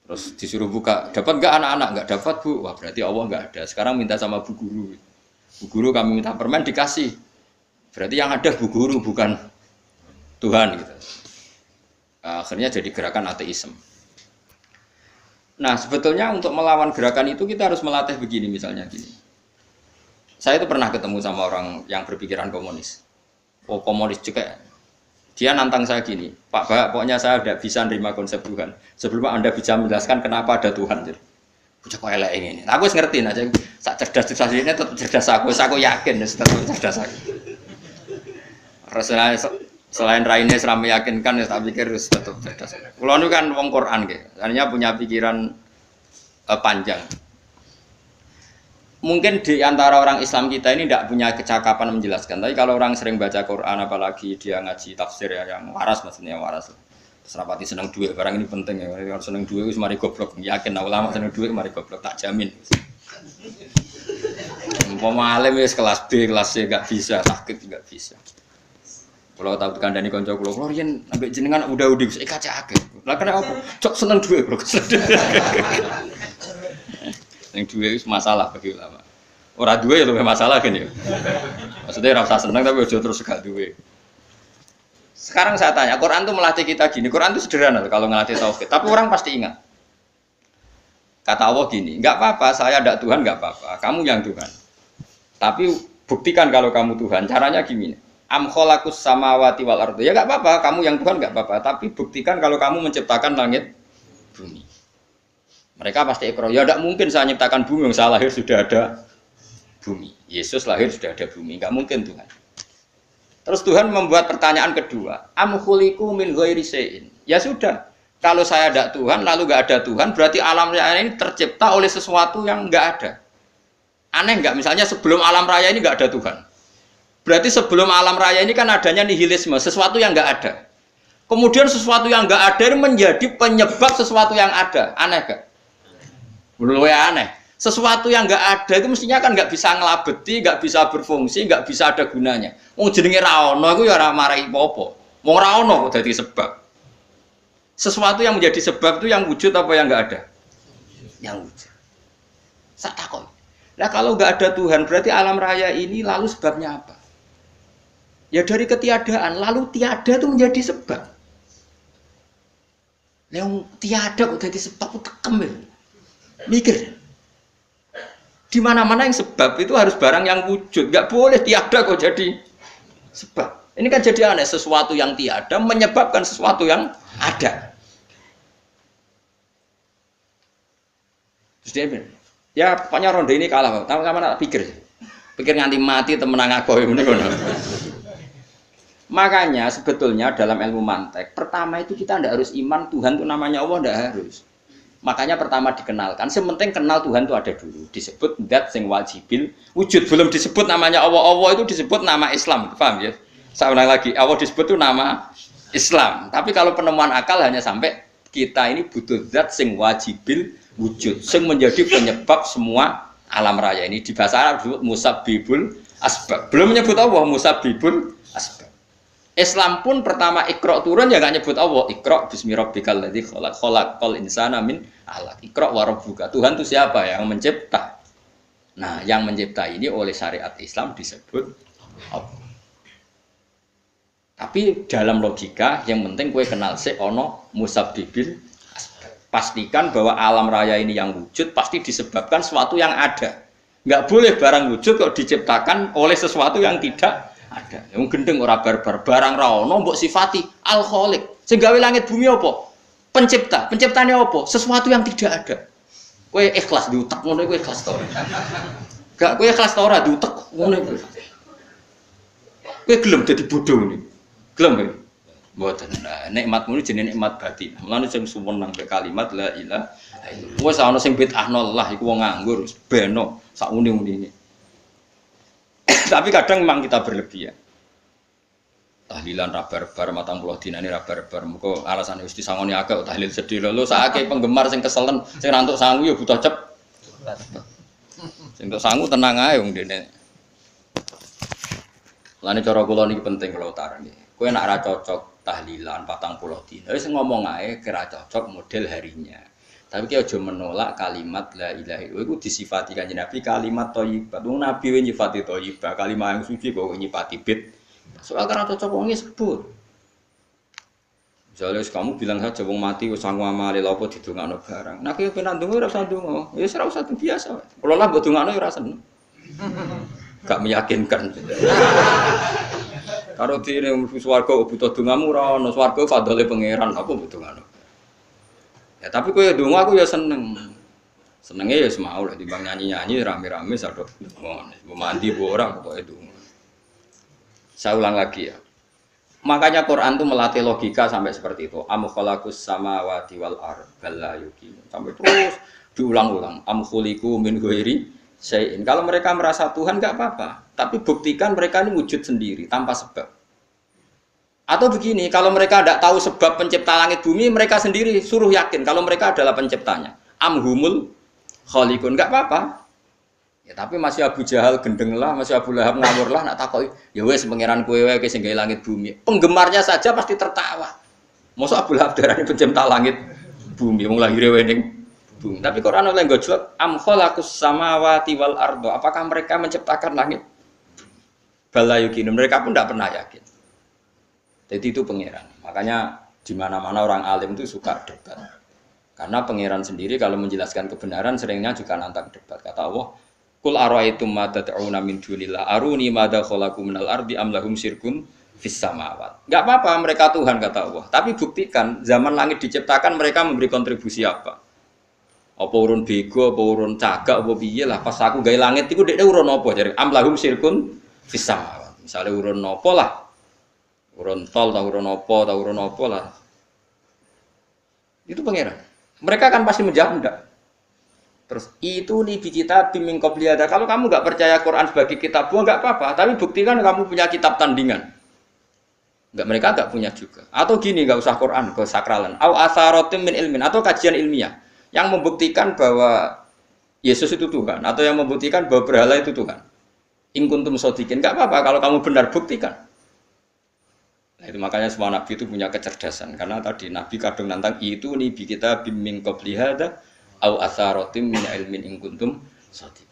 Terus disuruh buka, dapat enggak anak-anak? Enggak dapat bu, wah berarti Allah enggak ada. Sekarang minta sama bu guru. Bu guru kami minta permen dikasih. Berarti yang ada bu guru bukan Tuhan gitu. Akhirnya jadi gerakan ateisme. Nah sebetulnya untuk melawan gerakan itu kita harus melatih begini misalnya gini. Saya itu pernah ketemu sama orang yang berpikiran komunis. Oh komunis juga. Dia nantang saya gini, Pak Bak, pokoknya saya tidak bisa menerima konsep Tuhan. Sebelum Anda bisa menjelaskan kenapa ada Tuhan. Bocah kok elek ini. Aku ngerti aja, sak cerdas ini tetap cerdas aku yakin tetap cerdas aku. Selain raine seram meyakinkan, tak pikir tetap cerdas. Kulo nu kan wong Quran nggih, artinya punya pikiran panjang. Mungkin di antara orang Islam kita ini tidak punya kecakapan menjelaskan. Tapi kalau orang sering baca Quran, apalagi dia ngaji tafsir ya, yang waras maksudnya waras. Serapati seneng duit, barang ini penting ya. Kalau seneng duit, mari goblok. Yakin ulama seneng duit, mari goblok. Tak jamin. Umpama alim wis kelas B, kelas C nggak bisa, sakit nggak bisa. Kalau tahu kandani konco kulo riyen ambek jenengan udah wis kaca akeh. Lah kena apa? Cok seneng duit, Bro. Yang dua itu masalah bagi ulama. Orang dua ya lebih masalah kan ya. Maksudnya rasa senang tapi udah terus gak dua. Sekarang saya tanya, Quran itu melatih kita gini. Quran itu sederhana kalau ngelatih tauhid. Tapi orang pasti ingat. Kata Allah gini, nggak apa-apa, saya ada Tuhan nggak apa-apa. Kamu yang Tuhan. Tapi buktikan kalau kamu Tuhan. Caranya gini. Am khalaqus samawati wal ardi. Ya nggak apa-apa, kamu yang Tuhan nggak apa-apa. Tapi buktikan kalau kamu menciptakan langit, bumi. Mereka pasti ikrar, ya tidak mungkin saya menciptakan bumi, yang saya lahir sudah ada bumi. Yesus lahir sudah ada bumi, nggak mungkin Tuhan. Terus Tuhan membuat pertanyaan kedua, am khuliqu min ghairi syai'in. Ya sudah, Kalau saya ada Tuhan, lalu nggak ada Tuhan, berarti alam raya ini tercipta oleh sesuatu yang nggak ada. Aneh nggak? Misalnya sebelum alam raya ini nggak ada Tuhan. Berarti sebelum alam raya ini kan adanya nihilisme, sesuatu yang nggak ada. Kemudian sesuatu yang nggak ada ini menjadi penyebab sesuatu yang ada. Aneh nggak? Belum ya aneh. Sesuatu yang nggak ada itu mestinya kan nggak bisa ngelabeti, nggak bisa berfungsi, nggak bisa ada gunanya. Wong jenenge ra ono iku ya ora marai apa-apa. Wong ra ono kok dadi sebab. Sesuatu yang menjadi sebab itu yang wujud apa yang nggak ada? Yang wujud. Sak takon. Nah kalau nggak ada Tuhan berarti alam raya ini lalu sebabnya apa? Ya dari ketiadaan, lalu tiada itu menjadi sebab. Yang tiada kok jadi sebab itu tekem ya. Mikir. Di mana-mana yang sebab itu harus barang yang wujud, nggak boleh tiada kok jadi sebab. Ini kan jadi aneh, sesuatu yang tiada menyebabkan sesuatu yang ada. Terus dia bilang, ya pokoknya ronde ini kalah, kamu tak pikir nganti mati temenang aku ini. Makanya sebetulnya dalam ilmu mantek, pertama itu kita tidak harus iman Tuhan itu namanya Allah, tidak harus. Makanya pertama dikenalkan, sementing kenal Tuhan itu ada dulu. Disebut dat sing wajibil wujud, belum disebut namanya Allah. Allah itu disebut nama Islam, paham ya? Saya ulang lagi, Allah disebut itu nama Islam. Tapi kalau penemuan akal hanya sampai kita ini butuh zat sing wajibil wujud, sing menjadi penyebab semua alam raya ini. Di bahasa Arab disebut musabbibul asbab. Belum menyebut Allah, musabbibul asbab. Islam pun pertama Iqra turun ya nggak nyebut Allah. Iqra bismi rabbikal ladzi khalaq, khalaqal insana min 'alaq. Iqra wa rabbuka. Tuhan itu siapa? Yang mencipta. Nah, yang mencipta ini oleh syariat Islam disebut Allah. Tapi dalam logika yang penting kue kenal sih ono musabbibil. Pastikan bahwa alam raya ini yang wujud pasti disebabkan sesuatu yang ada. Nggak boleh barang wujud kok diciptakan oleh sesuatu yang tidak ada. Yang gendeng ora barbar barang ra ono mbok sifati al khaliq. Sing gawe langit bumi apa? Pencipta. Penciptane apa? Sesuatu yang tidak ada. Kowe ikhlas diutek ngono kowe ikhlas to. Gak kowe ikhlas to ora diutek ngono kowe. Kowe gelem dadi bodho ngene. Gelem kowe. Mboten. Nah, nikmatmu ini jenenge nikmat batin. Mulane sing suwenang be kalimat la ilaha illallah. Wes ana sing bid'ahno lah iku wong nganggur beno sak uni-unine. Tapi kadang memang kita berlebihan. Tahlilan rabar-bar matang puluh dinane rabar-bar. Muga alasane wis disangoni akeh tahlil sedih lho. Saake penggemar sing keselen, sing rantuk sangu ya butuh cep. Sing entuk sangu tenang ae wong dene. Lane cara kula niki penting kula utarani. Kowe nek ora cocok tahlilan 40 dina wis ngomong ae kira cocok model harinya. Tapi ki aja menolak kalimat la ilaha illallah iku disifati kanjeng Nabi kalimat thayyibah. Wong Nabi we nyifati thayyibah, kalimat yang suci kok nyifati bid. Soal kira cocok wong sebut. Misalnya kamu bilang saja wong mati wis sangu amale lha apa didongakno barang. Nek kowe pengen ndonga ora usah ndonga. Ya ora usah biasa. Kula lah mbok dongakno ya ora seneng. Gak meyakinkan. Karo dene mlebu swarga butuh dongamu ora ono swarga fadhole pangeran apa mbok dongakno. Ya tapi kowe ndonga aku ya seneng. Senenge ya semau lek timbang nyanyi-nyanyi rame-rame sadok. Mbok mandi mbok ora pokoke ndonga. Saya ulang lagi ya. Makanya Quran itu melatih logika sampai seperti itu. Am khalaqus samawati wal ardh bal la yuqinun. Sampai terus diulang-ulang. Am khuliqu min ghairi syai'in. Kalau mereka merasa Tuhan enggak apa-apa, tapi buktikan mereka ini wujud sendiri tanpa sebab. Atau begini, kalau mereka tidak tahu sebab pencipta langit bumi, mereka sendiri suruh yakin kalau mereka adalah penciptanya. Amhumul khaliqun, enggak apa-apa. Ya tapi masih Abu Jahal gendeng lah, masih Abu Lahab ngawur lah, nak takoki, ya wes pangeran kowe wae sing gawe langit bumi. Penggemarnya saja pasti tertawa. Mosok Abu Lahab darani pencipta langit bumi, wong lahir wae ning bumi. Tapi Quran oleh ngojlok am khalaqus samawati wal ardh. Apakah mereka menciptakan langit? Bala yuqin, mereka pun tidak pernah yakin. Jadi itu pangeran. Makanya di mana-mana orang alim itu suka debat. Karena pangeran sendiri kalau menjelaskan kebenaran seringnya juga nantang debat. Kata Allah, Qul ara'aytum ma tad'una min dunillah aruni madza khalaqu minal ardi am lahum syirkun fis samawat. Enggak apa-apa mereka Tuhan kata Allah, tapi buktikan zaman langit diciptakan mereka memberi kontribusi apa? Apa urun bego, apa urun cagak, apa piye lah pas aku gawe langit iku dekne urun apa jare am lahum syirkun fis samawat. Misale urun apa lah? Urun tol ta urun apa ta urun apa lah. Itu pangeran. Mereka kan pasti menjawab enggak. Terus itu nih kita bimbing qobliyada. Kalau kamu nggak percaya Quran sebagai kitab buah nggak apa-apa, tapi buktikan kamu punya kitab tandingan. Enggak, mereka nggak punya juga. Atau gini, nggak usah Quran, ke sakralan. Au asarotim min ilmin, atau kajian ilmiah yang membuktikan bahwa Yesus itu Tuhan, atau yang membuktikan bahwa berhala itu Tuhan. In kuntum shodiqin, nggak apa-apa kalau kamu benar, buktikan. Nah, itu makanya semua nabi itu punya kecerdasan, karena tadi nabi kadang nantang itu nih kita bimbing qobliyada au asarotim min ilmin in kuntum shodiqin.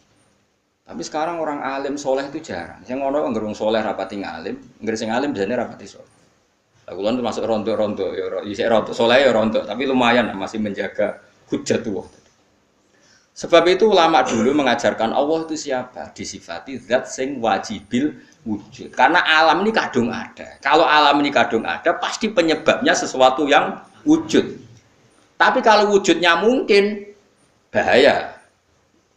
Tapi sekarang orang alim soleh itu jarang. Yang ngono ngerung soleh rapati ngalim, nggak sing alim biasanya rapati soleh. Lagulan itu masuk rontok-rontok, ya rontok soleh ya rontok, tapi lumayan masih menjaga hujjatullah. Sebab itu ulama dulu mengajarkan Allah itu siapa? Disifati zat sing wajibil wujud. Karena alam ini kadung ada. Kalau alam ini kadung ada, pasti penyebabnya sesuatu yang wujud. Tapi kalau wujudnya mungkin, bahaya.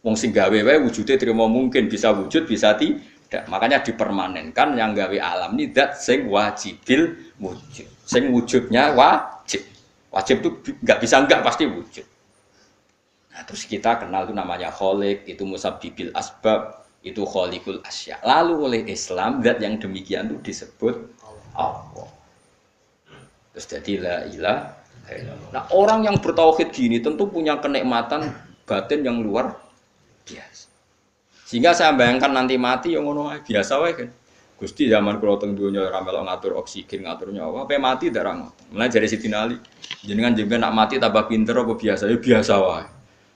Wong sing gawe wae wujude terima mungkin bisa wujud bisa tidak. Makanya dipermanenkan yang gawe alam ini zat sing wajibil wujud. Sing wujudnya wajib. Wajib itu enggak bisa enggak pasti wujud. Nah, terus kita kenal itu namanya khaliq, itu musabbibil asbab, itu khaliqul asya. Lalu oleh Islam zat yang demikian itu disebut Allah. Terus jadi la ilaha illallah. Nah, orang yang bertauhid gini tentu punya kenikmatan batin yang luar biasa. Sehingga saya bayangkan nanti mati yang ngono biasa wae kan. Gusti zaman kula teng donya ora melok ngatur oksigen, ngatur nyawa, pe mati ndak ra ngoten. Mulane jare Sidin Ali, jenengan jenengan nak mati tambah pinter apa biasa? Ya biasa wae.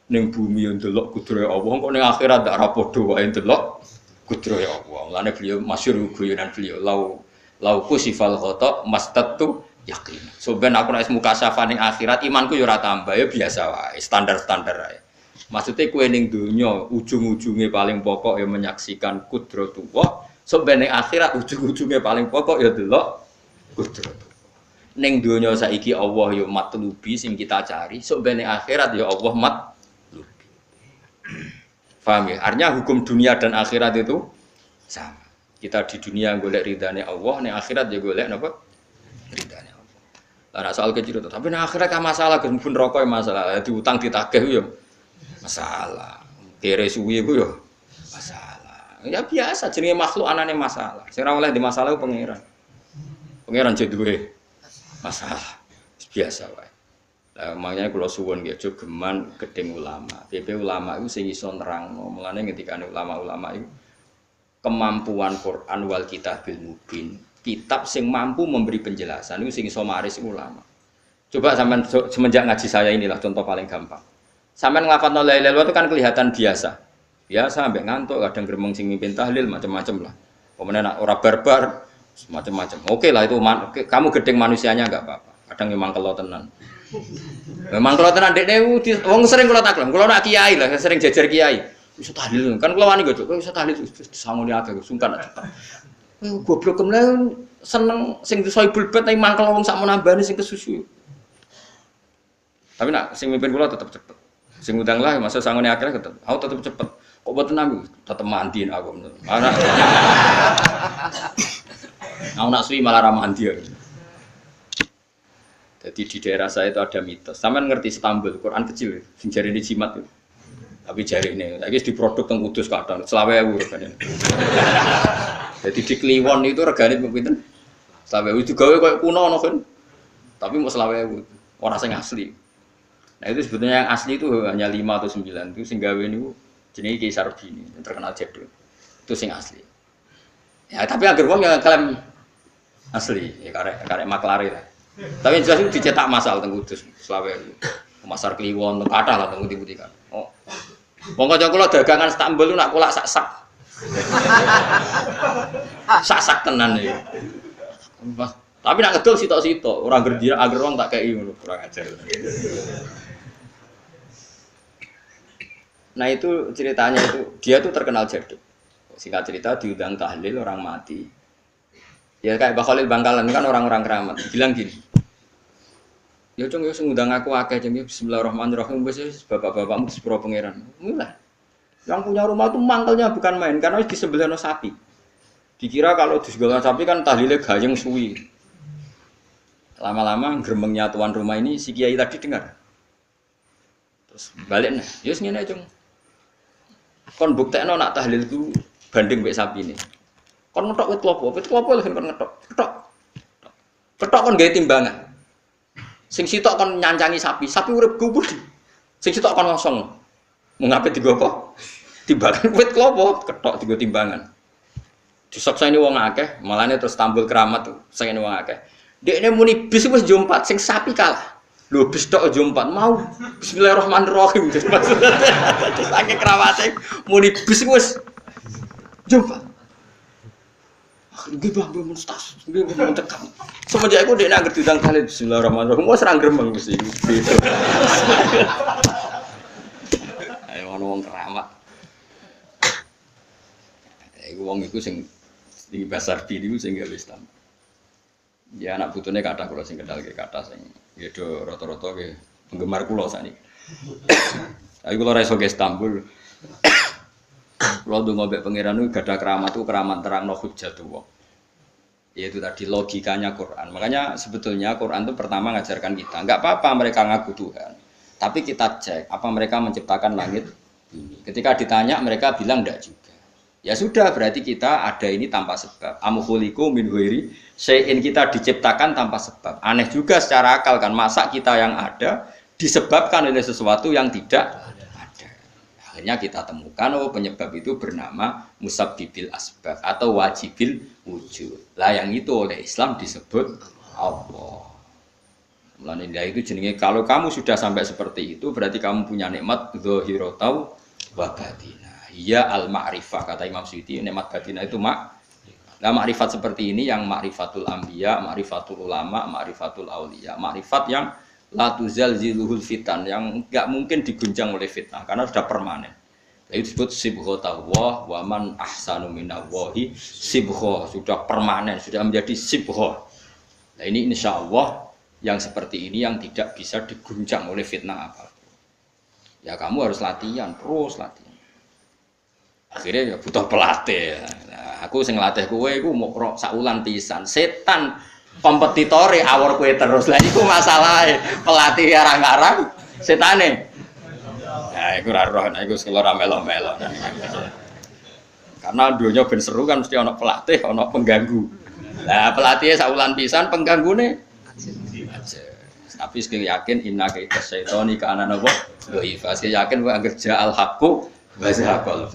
Ning bumi yo ndelok kudrohe Allah, kok ning akhirat ndak ra padha wae ndelok kudrohe Allah. Mulane beliau masyhur guyonan beliau lau kusifal khata mastatu yakin. So ben aku nek mukasyafah ning akhirat imanku yo ora tambah, ya biasa wae, standar-standar wae. Maksudnya kue ning dunya ujung-ujungnya paling pokok ya menyaksikan kudratullah. Sok ben ning akhirat ujung-ujungnya paling pokok ya delok kudratullah. Ning dunya saiki Allah ya matlubi sing kita cari, sok ben ning akhirat ya Allah matlubi. Paham ya? Artinya hukum dunia dan akhirat itu sama. Kita di dunia golek ridane Allah, ning akhirat ya golek napa? Ridane Allah. Lah soal kecil itu, tapi ning akhirat ka masalah gen pun rokok masalah, diutang ditagih ya masalah, kere suwi itu ya masalah. Ya biasa, jenenge makhluk anane masalah. Sing ora oleh di masalah ku pangeran. Pangeran duwe masalah. Biasa wae. Lah makanya kula suwun nggih aja geman gedeng ulama. PP ulama itu sing iso nerangno. Mulane ngendikane ulama-ulama itu kemampuan Quran wal kitabil mubin. Kitab sing mampu memberi penjelasan itu sing iso maris ulama. Coba sampean semenjak ngaji saya inilah contoh paling gampang. Sampai ngelafadzno la ilaha illallah itu kan kelihatan biasa. Biasa sampai ngantuk, kadang gremeng sing mimpin tahlil macam-macam lah. Kemudian ora barbar macam-macam. Oke lah itu kamu gedeng manusianya enggak apa-apa. Kadang memang kalau tenan. Memang kalau tenan dekne wong sering kula taklam, kula nak kiai lah, sering jajar kiai. Iso tahlil kan kula wani kok, iso tahlil sangone akeh sungkan cepat. Goblok kemen seneng sing soibul bet ning mangkel wong sak menambani sing kesusu. Tapi nak sing mimpin kula tetep cepet. Sing udang lah masa sangone akeh tetep. Aku tetep cepet. Kok boten nami tetep mandiin aku. Ana. Aku nak suwi malah ra mandi. Jadi di daerah saya itu ada mitos. Sampeyan ngerti Istanbul, Quran kecil sing jarine jimat itu. Tapi jarine saiki diproduk teng Kudus kadang 20.000 regane. Jadi di Kliwon itu regane pinten? 20.000 digawe koyo kuno ngono kan. Tapi mau 20.000. Ora sing asli. Nah itu sebetulnya yang asli itu hanya 5 atau 9. Itu sing gawe niku jenenge Ki Sarbini, terkenal jadul. Itu sing asli. Ya tapi agar wong yang klaim asli, ya karek maklare lah. Tapi jelas itu dicetak masal teng Kudus, Selawe. Pasar Kliwon teng kathah lah teng putih-putih kan. Oh. Wong kanca kula dagangan Istanbul itu nak kolak sak-sak. Sak-sak tenan iki. Tapi nak ngedol sitok-sitok, ora gerjira agar wong tak kei ngono, kurang ajar. Nah itu ceritanya itu, dia tuh terkenal jadul. Singkat cerita diundang tahlil orang mati. Ya kayak Mbah Khalil Bangkalan kan orang-orang keramat. Bilang gini. Ya cung ya ngundang aku akeh jenenge bismillahirrahmanirrahim wis bapak-bapakmu sepuro pangeran. Mulai. Yang punya rumah tuh mangkelnya bukan main karena di sebelahno sapi. Dikira kalau di sebelah sapi kan tahlile gayeng suwi. Lama-lama gremengnya tuan rumah ini si kiai tadi dengar. Terus balik nih, ya ngene cung. Kon buktekno nak tahlilku banding mbek sapi ini. Kon ngetok wit klopo lho kon ngetok. Ketok kon gawe timbangan. Sing sitok kon nyancangi sapi urip gubur. Sing sitok kon ngosong. Mau ngapain digo apa? Timbangan wit klopo, ketok digo timbangan. Disaksani wong akeh, malane terus tampil keramat tuh, saksani wong akeh. Dekne muni bis wis jompat sing sapi kalah. Lho bis tok jompat mau bismillahirrahmanirrahim. Saking kerawate muni bis wis jompat. Nggih Bang, mun stas, nggih mun tekan. Semenjak iku dekne anggere diundang kali bismillahirrahmanirrahim, wis ra gremeng mesti. Ayo ono wong keramat. Iku wong iku sing di pasar biru sing gawe Islam. Ya anak putune kathah kula sing kendal ke kathah sing ya do rata-rata ke penggemar kula sakniki. Tapi kula ra iso ke Istanbul. Kula ndonga mbek pangeran niku gadah keramat itu keramat terangno hujjatullah. Yaitu tadi logikanya Quran. Makanya sebetulnya Quran itu pertama ngajarkan kita, enggak apa-apa mereka ngaku Tuhan. Tapi kita cek apa mereka menciptakan langit bumi. Ketika ditanya mereka bilang enggak juga. Ya sudah, berarti kita ada ini tanpa sebab. Amkhuliku min ghairi syai'in, kita diciptakan tanpa sebab. Aneh juga secara akal kan, masa kita yang ada disebabkan oleh sesuatu yang tidak ada. Akhirnya kita temukan penyebab itu bernama musabbibil asbab atau wajibil wujud. Lah yang itu oleh Islam disebut Allah. Mulane itu jenenge kalau kamu sudah sampai seperti itu berarti kamu punya nikmat zahiratan wa batinah. Iya al-ma'rifah, kata Imam Suyuti, nikmat batinah itu Nah ma'rifat seperti ini yang ma'rifatul anbiya, ma'rifatul ulama, ma'rifatul auliya, ma'rifat yang la tuzalziluhul fitan, yang enggak mungkin diguncang oleh fitnah karena sudah permanen. Itu disebut sibghatullah wa man ahsanu minallahi sibghah, sudah permanen, sudah menjadi sibghah. Nah ini insyaallah yang seperti ini yang tidak bisa diguncang oleh fitnah apa. Ya kamu harus latihan, terus latihan. Akhirnya ya butuh pelatih. Nah, aku sing latih kowe iku mau saulan pisan. Setan kompetitore awor kowe terus. Lah iku masalahe. Pelatih arang-arang setane. Nah, iku ora roh, nah iku sekelo ra melo-melo. Karena dunia ben seru kan mesti ana pelatih, ana pengganggu. Lah pelatihnya saulan pisan, penggangune tapi sekali yakin inna kaita syaitani ka ana napa? Dhaif. Sekali yakin wae anggere ja'al haqqu wa zahaqal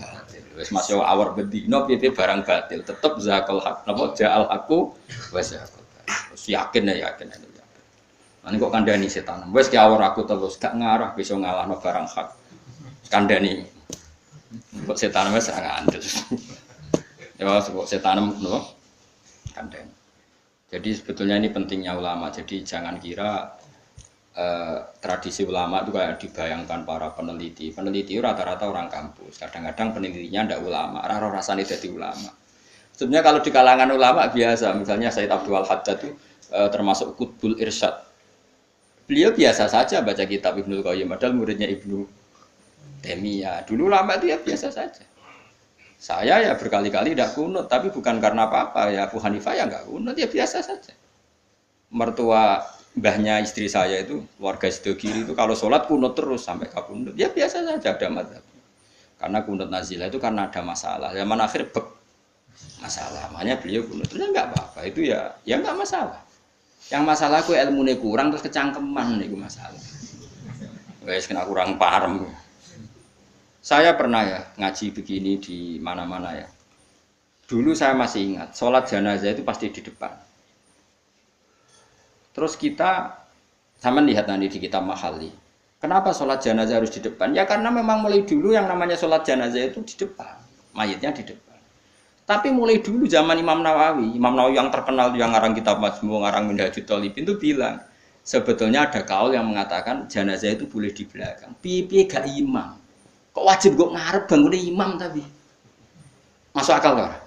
wis masuk awar bedino piye barang batil tetep zakal hak napa ja'al aku wis yakin ya yakin. Lan kok kandhani setan wis ki awar aku terus gak ngarah bisa ngalahno barang hak kandhani kok setan wis ra ngandel ya kok setan napa kandhani. Jadi sebetulnya ini pentingnya ulama, jadi jangan kira tradisi ulama itu kayak dibayangkan para peneliti. Peneliti rata-rata orang kampus. Kadang-kadang penelitinya tidak ulama. Raro rasanya jadi ulama. Sebenarnya kalau di kalangan ulama biasa. Misalnya Sayyid Abdul Haddad itu termasuk Qutbul Irsyad. Beliau biasa saja baca kitab Ibnul Qayyim. Padahal muridnya Ibnu Taimiyah. Dulu ulama itu ya biasa saja. Saya ya berkali-kali tidak kunut. Tapi bukan karena apa-apa. Ya Abu Hanifah ya nggak kunut. Ya biasa saja. Mertua mbahnya istri saya itu warga Sidogiri itu kalau sholat kunut terus sampai kabundut ya biasa saja ada mazhab karena kunut nazilah itu karena ada masalah zaman akhir masalah makanya beliau kunut terus enggak apa-apa itu ya enggak masalah yang masalah aku ilmunya kurang terus kecangkeman itu masalah wes kena kurang paham. Saya pernah ya ngaji begini di mana-mana ya dulu saya masih ingat sholat jenazah itu pasti di depan. Terus kita sama lihat nanti di kitab Mahali. Kenapa sholat jenazah harus di depan? Ya karena memang mulai dulu yang namanya sholat jenazah itu di depan, mayitnya di depan. Tapi mulai dulu zaman Imam Nawawi yang terkenal yang ngarang kitab Majmu', ngarang Minhajul Thalibin itu bilang sebetulnya ada kaul yang mengatakan jenazah itu boleh di belakang. Piye gak imam? Kok wajib kok ngarep bangun imam tapi? Masuk akal gak?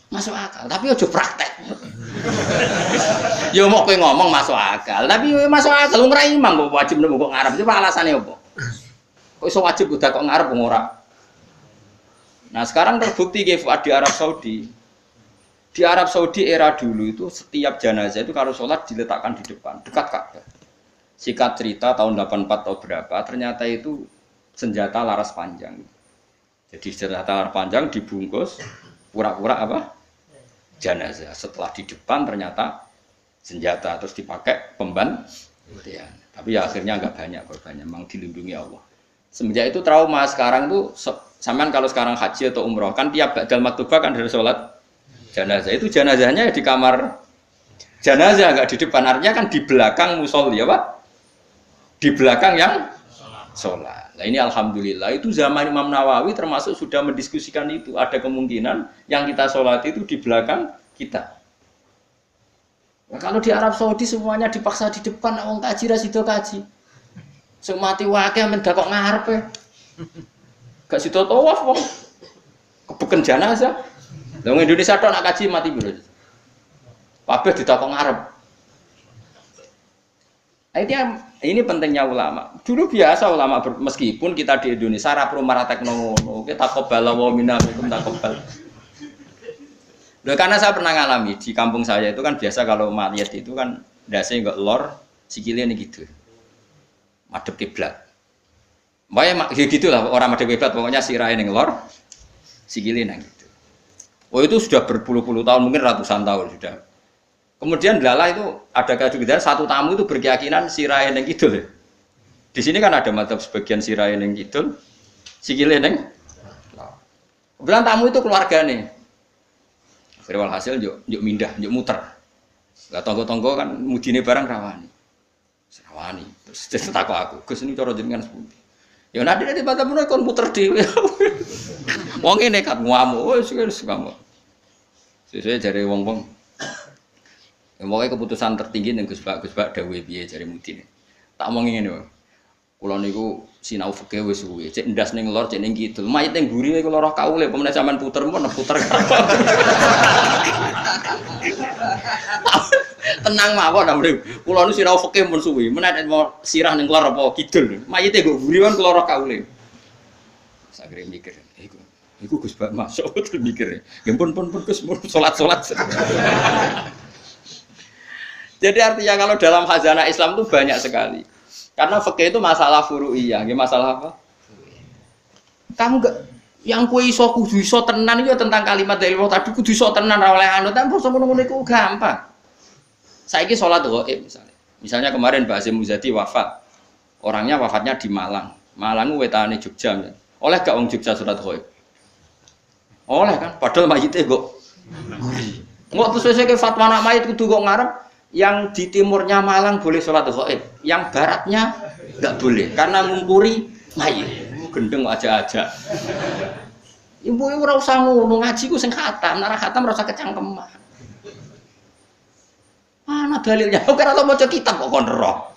Masuk akal, tapi ojo praktek. Ya mau kowe ngomong masuk akal, tapi masuk akal ora imam kok wajib nemu kok ngarep. Coba alasane opo? Kok iso wajib udah kok ngarep ora? Nah, sekarang terbukti ke Fuad di Arab Saudi. Di Arab Saudi era dulu itu setiap jenazah itu kalau sholat diletakkan di depan, dekat Ka'bah. Sikat cerita tahun 84 atau berapa, ternyata itu senjata laras panjang. Jadi senjata laras panjang dibungkus pura-pura apa? Jenazah. Setelah di depan ternyata senjata terus dipakai pembantian. Tapi ya akhirnya enggak banyak korbannya, memang dilindungi Allah. Semenjak itu trauma. Sekarang tuh sampean kalau sekarang haji atau umroh kan tiap ba'dal maktubah kan dari sholat jenazah, itu jenazahnya di kamar jenazah, enggak di depan. Artinya kan di belakang musolli ya Pak, di belakang yang sholat. Nah ini alhamdulillah itu zaman Imam Nawawi termasuk sudah mendiskusikan itu, ada kemungkinan yang kita sholat itu di belakang kita. Nah, kalau di Arab Saudi semuanya dipaksa di depan, orang kaji rasido kaji semati wakil mendak kok ngarep ya gak sido tawaf wong kebeken jenazah. Wong Indonesia tok nak kaji mati biru. Kabeh ditakok ngarep. Ini pentingnya ulama. Dulu biasa ulama meskipun kita di Indonesia ra pro maratek ngono, kita takobala wa minnakum takobal. Loh, karena saya pernah ngalami di kampung saya itu kan biasa kalau mayat itu kan ndase enggak lor, sikile ini gitu. Madhep kiblat. Mbak ya gitulah orang madhep kiblat pokoknya sirahe ning lor, sikile nang gitu. Oh itu sudah berpuluh-puluh tahun, mungkin ratusan tahun sudah. Kemudian lala itu ada kejadian satu tamu itu berkeyakinan sirahe ning kidul. Di sini kan ada madzhab sebagian sirahe ning kidul, sikile ning. Kebetulan tamu itu keluargane. Akhirnya walhasil yuk mindah, yuk muter. Lah tonggo-tonggo kan mudine barang rawani. Rawani. Terus takok aku, Gus ini cara jenengan sepundi. Ya nanti batamu kon muter dhewe. Wong ngene kan ngamuk, wis ngamuk. Sesuai jare wong-wong. Ya pokoke keputusan tertinggi ning Gus Bak dawuh piye jare mudine. Tak omong ngene wae. Kula niku sinau fikih wis suwe, cek ndas ning lor, cek ning kidul. Mayit ning mburi iku lara kaule, pemene sampean puter mun puter. Tenang mawon amrih. Kula nu sinau fikih mun suwe, menawa mau sirah ning lor apa kidul. Mayite nggo mburi kan lara kaule. Sagere mikir, iku Gus Bak masuk terus mikir. Ya pun Gus salat-salat. Jadi artinya kalau dalam khazanah Islam itu banyak sekali. Karena fikih itu masalah furu'iyah, nggih masalah apa? Kamu enggak yang kowe iso kudu iso tenan itu tentang kalimat dari Allah tadi kudu iso tenan ra oleh anut, tapi basa ngono-ngono iku gampang. Saiki salat ghaib misalnya. Misalnya kemarin Mbak Azim Muzadi wafat. Orangnya wafatnya di Malang. Malang wetane Jogja. Oleh gak wong Jogja salat ghaib? Oleh kan, padahal mayite kok nguri. Engko terus wis fatwa anak mayit kudu kok ngarep yang di timurnya Malang boleh sholat ghaib, yang baratnya nggak boleh karena ngungkuri mayit. Gendeng aja-aja. Ibu ora usah ngono, ngaji ku sing khatam, nek khatam ora usah kecangkeman. Mana dalilnya? Kok ora tau maca kitab kok kon roh.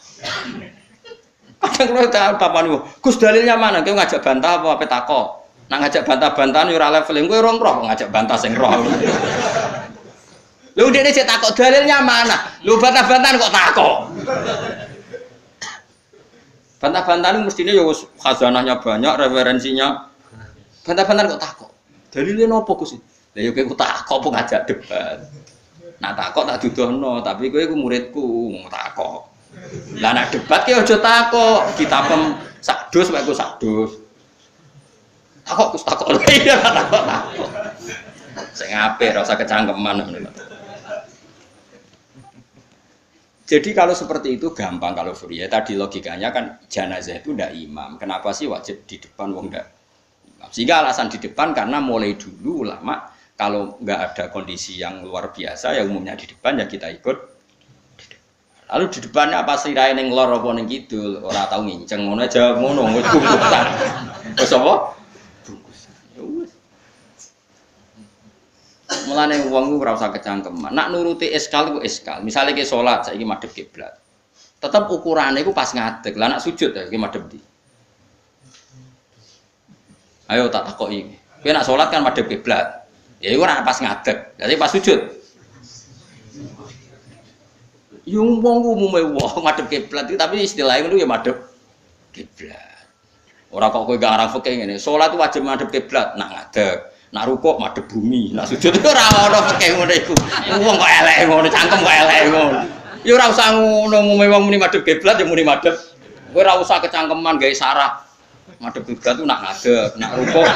Kadang kula tak bapak niku, Gus dalilnya mana? Kowe ngajak bantah apa takok? Nak ngajak bantah-bantahan yo ora level kowe rong roh ngajak bantah sing roh. Lu dia cek takok dalilnya mana? Lu bantah-bantahan kok takok? Bantah-bantahan mestinya ya khazanahnya banyak, referensinya. Bantah-bantahan kok takok? Dalilnya nopo Gus? Lah yo kowe takok apa ngajak debat. Nak takok tak dudohno, tapi kowe iku muridku, takok. Lah nak debat ki aja takok, kita sak dus wae ku sak dus. Takok Gus takok. Iya takok. Sing apik ora usah kecangkeman ngono. Jadi kalau seperti itu gampang kalau furia. Tadi logikanya kan jenazah itu ndak imam. Kenapa sih wajib di depan wong ndak? Sehingga alasan di depan karena mulai dulu ulama kalau nggak ada kondisi yang luar biasa ya umumnya di depan ya kita ikut. Lalu di depannya apa sih rai neng lor apa neng kidul ora tau nginceng ngono aja ngono wis bungkusan. Wis apa? Bungkusan. Ya wis. Mulane wong ora usah kecangkeman. Nak nuruti eskal iku eskal. Misale ke salat saiki madhep kiblat. Tetep ukurane iku pas ngadeg. Lah nak sujud ya iki madhep ndi? Ayo tak takoki. Kowe nak salat kan madhep kiblat. Ya iku ora pas ngadeg. Jadi pas sujud. Yung wong umume wong madhep kiblat iki tapi istilahnya ngono ya madhep kiblat. Ora kok kowe gak arang fikih ngene. Salat wajib madhep kiblat nak ngadeg. Nak rukuk madhep bumi, nak sujud iku ora ono fikih ngono iku. Wong kok elek ngono, cangkem kok elek ngono. Ya ora usah ngono, umume wong muni madhep kiblat ya muni madhep. Kowe ora usah kecangkeman gawe sarah. Madhep kiblat ku nak ngadeg, nak rukuk.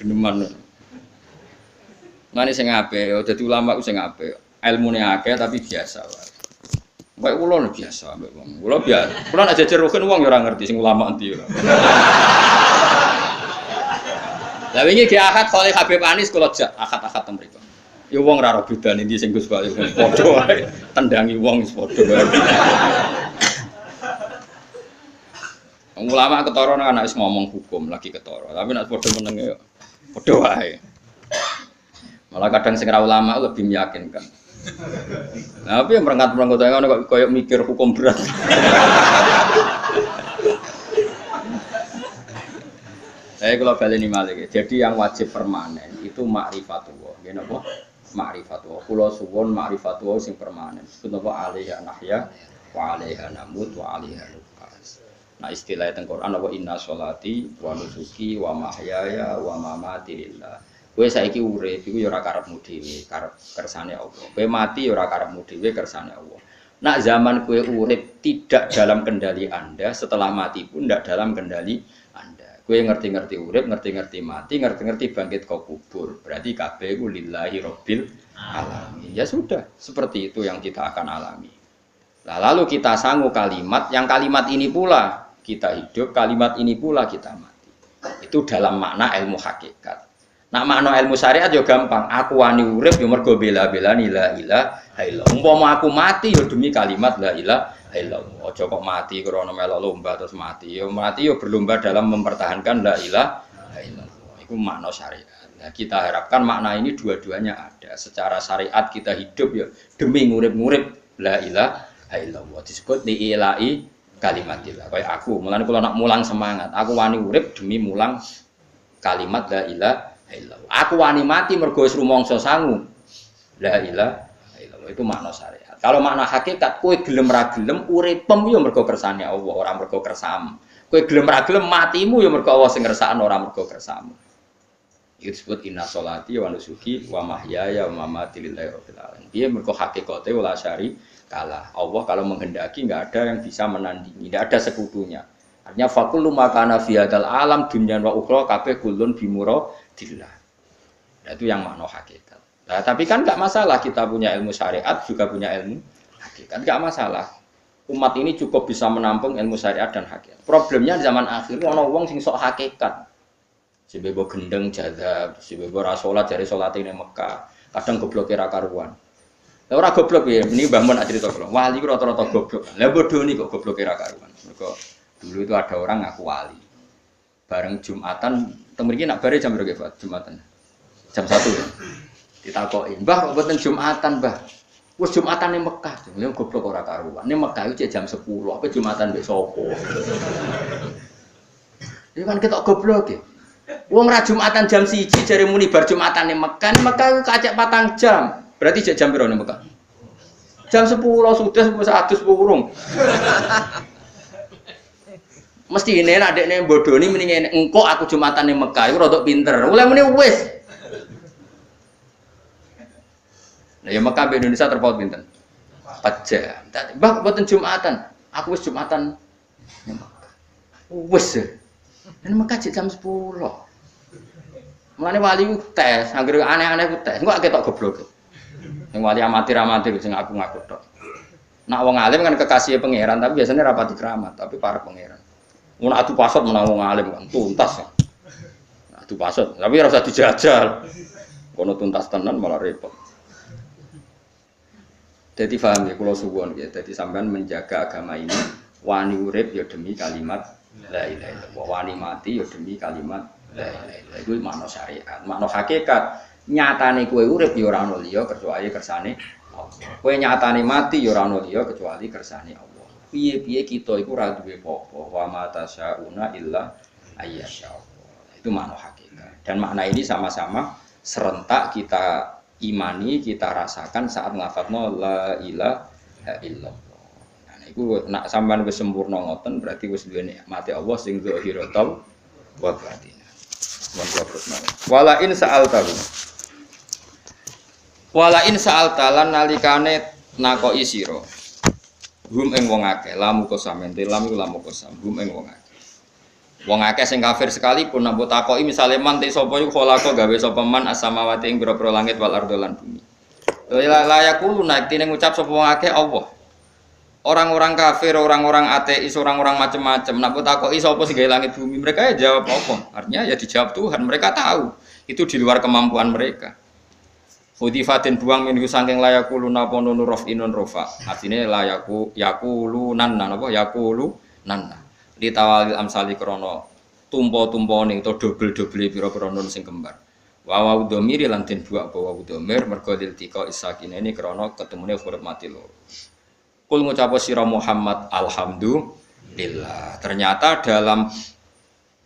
Geneman. Mane sing apik, dadi ulama ku sing apik. Ilmune akeh tapi biasa wae. Kayak kula biasa mbek wong. Kula biasa. Kula nek jejer rugen wong ya ora ngerti sing ulama endi ora. Lah wingi ge akad Khalil Habib Anis kula jak akad-akad teng mriku. Ya wong ora ro bedane ndi sing Gus Bayu padha wae. Tendangi wong wis padha wae. Ulama ketara nek anak wis ngomong hukum lagi ketara, tapi nek padha menenge yo padha wae. Malah kadang sing ra ulama lebih meyakinkan. Nah, tapi yang merangkat-merangkat ngono kok koyo mikir hukum berat. Saya kalau baleni malih. Jadi yang wajib permanen itu ma'rifatullah. Nggih napa? Ma'rifatullah. Kula suwun ma'rifatullah sing permanen. Disebut napa alaiha nahya wa alaiha namut wa alaiha nuqas. Nah, istilah teng Quran apa inna sholati wa nusuki wa mahyaya wa mamati lillah. Kowe saiki urip iku ya ora karepmu dhewe, karep kersane Allah. Kowe mati ya ora karepmu dhewe, kersane Allah. Nak zaman kowe urip tidak dalam kendali Anda, setelah mati pun tidak dalam kendali Anda. Kowe ngerti-ngerti urip, ngerti-ngerti mati, ngerti-ngerti bangkit ke kubur. Berarti kabeh iku lillahi rabbil alamin. Ya sudah, seperti itu yang kita akan alami. Nah, lalu kita sanggup kalimat, yang kalimat ini pula kita hidup, kalimat ini pula kita mati. Itu dalam makna ilmu hakikat. Nak makna ilmu syariat yo gampang. Aku wani urip yo mergo bela-belani la ilaha illallah. Umpama aku mati yo demi kalimat la ilaha illallah. Aja kok mati krana melok lomba terus mati. Yo mati yo berlomba dalam mempertahankan la ilaha illallah. Iku makna syariat. Nah, kita harapkan makna ini dua-duanya ada. Secara syariat kita hidup yo demi ngurip-ngurip la ilaha illallah. Disebut li'ilai kalimatillah. Kayak aku, mulane kula nak mulang semangat. Aku wani urip demi mulang kalimat la ilaha illallah. Aku wani mati mergo wis rumangsa sangu. La ilaha illallah itu makna syariat. Kalau makna hakikat kowe gelem ra gelem uripem yo mergo kersane Allah, ora mergo kersamu. Kowe gelem ra gelem matimu yo mergo Allah sing ngersakno, ora mergo kersamu. Itu disebut inna sholati wa nusuki wa mahyaya wa mamati lillahi rabbil alamin. Dia mergo hakikate wala syari kalah. Allah kalau menghendaki enggak ada yang bisa menandingi, enggak ada sekutunya. Artinya faqullu makana fi hadzal alam dunyan wa ukhra kabeh kullun bimuradillah. Nah, itu yang makna hakikat. Nah, tapi kan enggak masalah kita punya ilmu syariat juga punya ilmu hakikat, enggak masalah. Umat ini cukup bisa menampung ilmu syariat dan hakikat. Problemnya di zaman akhir ana wong sing sok hakikat. Si bebo gendeng jadab, si bebo ra salat jare salate ning Mekah. Kadang gobloke ra karuan. Lah ora goblok ya, ini Mbah Mun nak cerita kula. Wali ku rata-rata goblok. Lah bodho niku kok gobloke ra karuan. Mergo dulu itu ada orang ngaku wali. Bareng Jumatan, teng mriki nak bare jam berapa Pak Jumatan? Jam 1 ya. Ditakoki, "Mbah kok mboten Jumatan, Mbah?" Wis Jumatan ning Mekah. Ya goblok ora karuan. Ning Mekah itu jam 10, apa Jumatan mbek sapa? Iki kan ketok goblok e. Wong ra Jumatan jam 1 jare muni bar Jumatan ning Mekah. Ning Mekah ku kacek 4 jam. Berarti jam piro ning Mekah? Jam 10 sudah wis adus purung. Mesti ini adekne bodoni mending engko aku Jumatan ning Mekah iku rada pinter. Oleh muni wis. Nah, ya Mekah be Indonesia terpaut pinten? 4 jam. Mbah mboten Jumatan. Aku wis Jumatan ning Mekah. Wis. Ning Mekah jam 10. Mulane wali ku tes, anggere aneh-aneh ku tes. Engko ketok goblok. Sing wali amatir-amatir sing aku ngaku tok. Nak wong alim kan kekasih pangeran, tapi biasanya rapati keramat, tapi para pangeran. Mun adu pasot menang wong alim kan tuntas. Adu pasot, tapi ora usah dijajal. Kono tuntas tenan malah repot. Jadi paham ya kula suwun ya. Jadi sampean menjaga agama ini wani urip ya demi kalimat la ilaha illallah. Wani mati ya demi kalimat la ilaha illallah. Iku makna syariat, makna hakikat. Nyatane kowe urip ya ora ono liya kecuali kersane Allah. Kowe nyatane mati ya ora ono liya kecuali kersane Allah. Piye-piye kita iku ora duwe apa-apa. Wa ma tasyauna illa ayyasha Allah. Itu makna hakikat. Dan makna ini sama-sama serentak kita imani, kita rasakan saat nglafadzna la ilaha illallah. Nah iku nek sampean wis sempurna ngoten berarti wis duwe nikmate Allah sing zahiratul wa batinah. Wala in sa'altahu. Wala in sa'altalan nalikane nakoki sira. Hum ing wong akeh, lamu kosam ente lamu kosam, hum ing wong akeh. Wong akeh sing kafir sekalipun nek mbok takoki misale man te sapa iku kholaqo gawe sapa man as-samawati ing pira-pira langit wal ardo lan bumi. La yaqulu nek tine ngucap sapa wong akeh Allah. Orang-orang kafir, orang-orang ateis, orang-orang macam-macam. Nak takoki sapa sing gawe langit bumi, mereka ya jawab apa? Artinya ya dijawab Tuhan. Mereka tahu itu di luar kemampuan mereka. Khudifatin buang minhu saking layakuluna apa nunu rofinun rofa. Artinya layaku yakulunan apa yakulunanna. Di tawalil amsali krana tumpo-tumpone utawa dobel-dobele pira-pira nun sing kembar. Wa wa dhamir lan den buak bawa dhamir mergo diltika isakine ini krana ketemune huruf mati loro. Kul ngucap sira Muhammad alhamdulillah. Ternyata dalam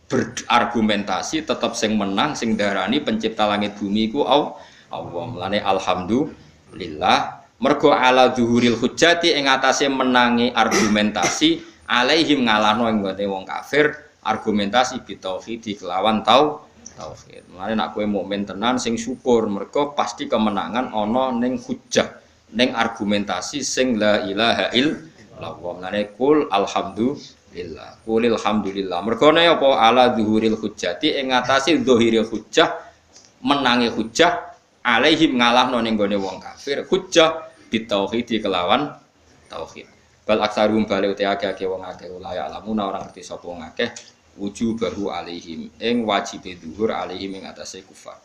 berargumentasi tetap sing menang sing darani pencipta langit bumi iku Allah. Mulane alhamdulillah mergo ala zuhuril hujjati ing atase menangi argumentasi alaihim ngalahno ing wong kafir argumentasi bitauhid kelawan tauhid. Mulane nek kowe mukmin tenan sing syukur mergo pasti kemenangan ana ning hujjah. Neng argumentasi sing la ilaha illallah. Mulane kul alhamdulillah. Kulil hamdulillah. Mergone apa ala zuhuril hujjati ing ngatasi zahiril hujjah menangi hujjah alaihim ngalahno ning gone wong kafir hujjah bitauhid kelawan tauhid. Bal aksarum bali uti akeh wong akeh ulaya alamuna orang ngerti sapa wong akeh wujubahu alaihim ing wajibe zuhur alaihim ing atase kufar.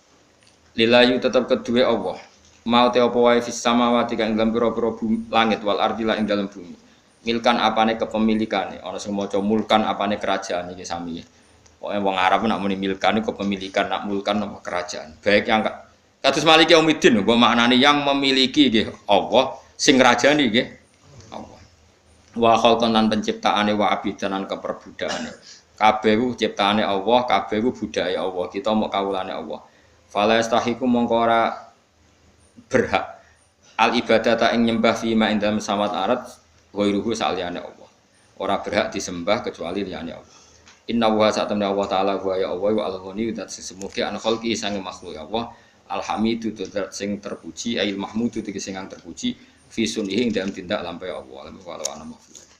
Lillahi tetep kedue Allah. Mau te apa wae fis samawati kang dalam pira-pira langit wal ardi lan ing dalam bumi. Milkan apane kepemilikane, ana sing maca mulkan apane kerajaan iki sami. Pokoke wong Arab nek muni milkan iku kepemilikan, nak mulkan apa kerajaan. Baik yang kados Maliki Yaumiddin, mbok maknane yang memiliki nggih Allah, sing ngrajani nggih Allah. Wa khalqan lan penciptaane wa abidan lan keperbudakane. Kabeh ku ciptaane Allah, kabeh ku budaya Allah. Kita mok kawulane Allah. Fala yastahiku mongko ora berhak al ibadata ing nyembah fi ma ing dalem samawat arat ghairuhu saliyane Allah. Ora berhak disembah kecuali liyane Allah. Inna wa sa'tamna Allah taala wa ya Allah wa al-ghani dat sesemuge an khalqi sange makhluk Allah alhamidu dat sing terpuji ail mahmudu sing terpuji fi sunnihi dalam tindak lampahe Allah. Alhamdulillah.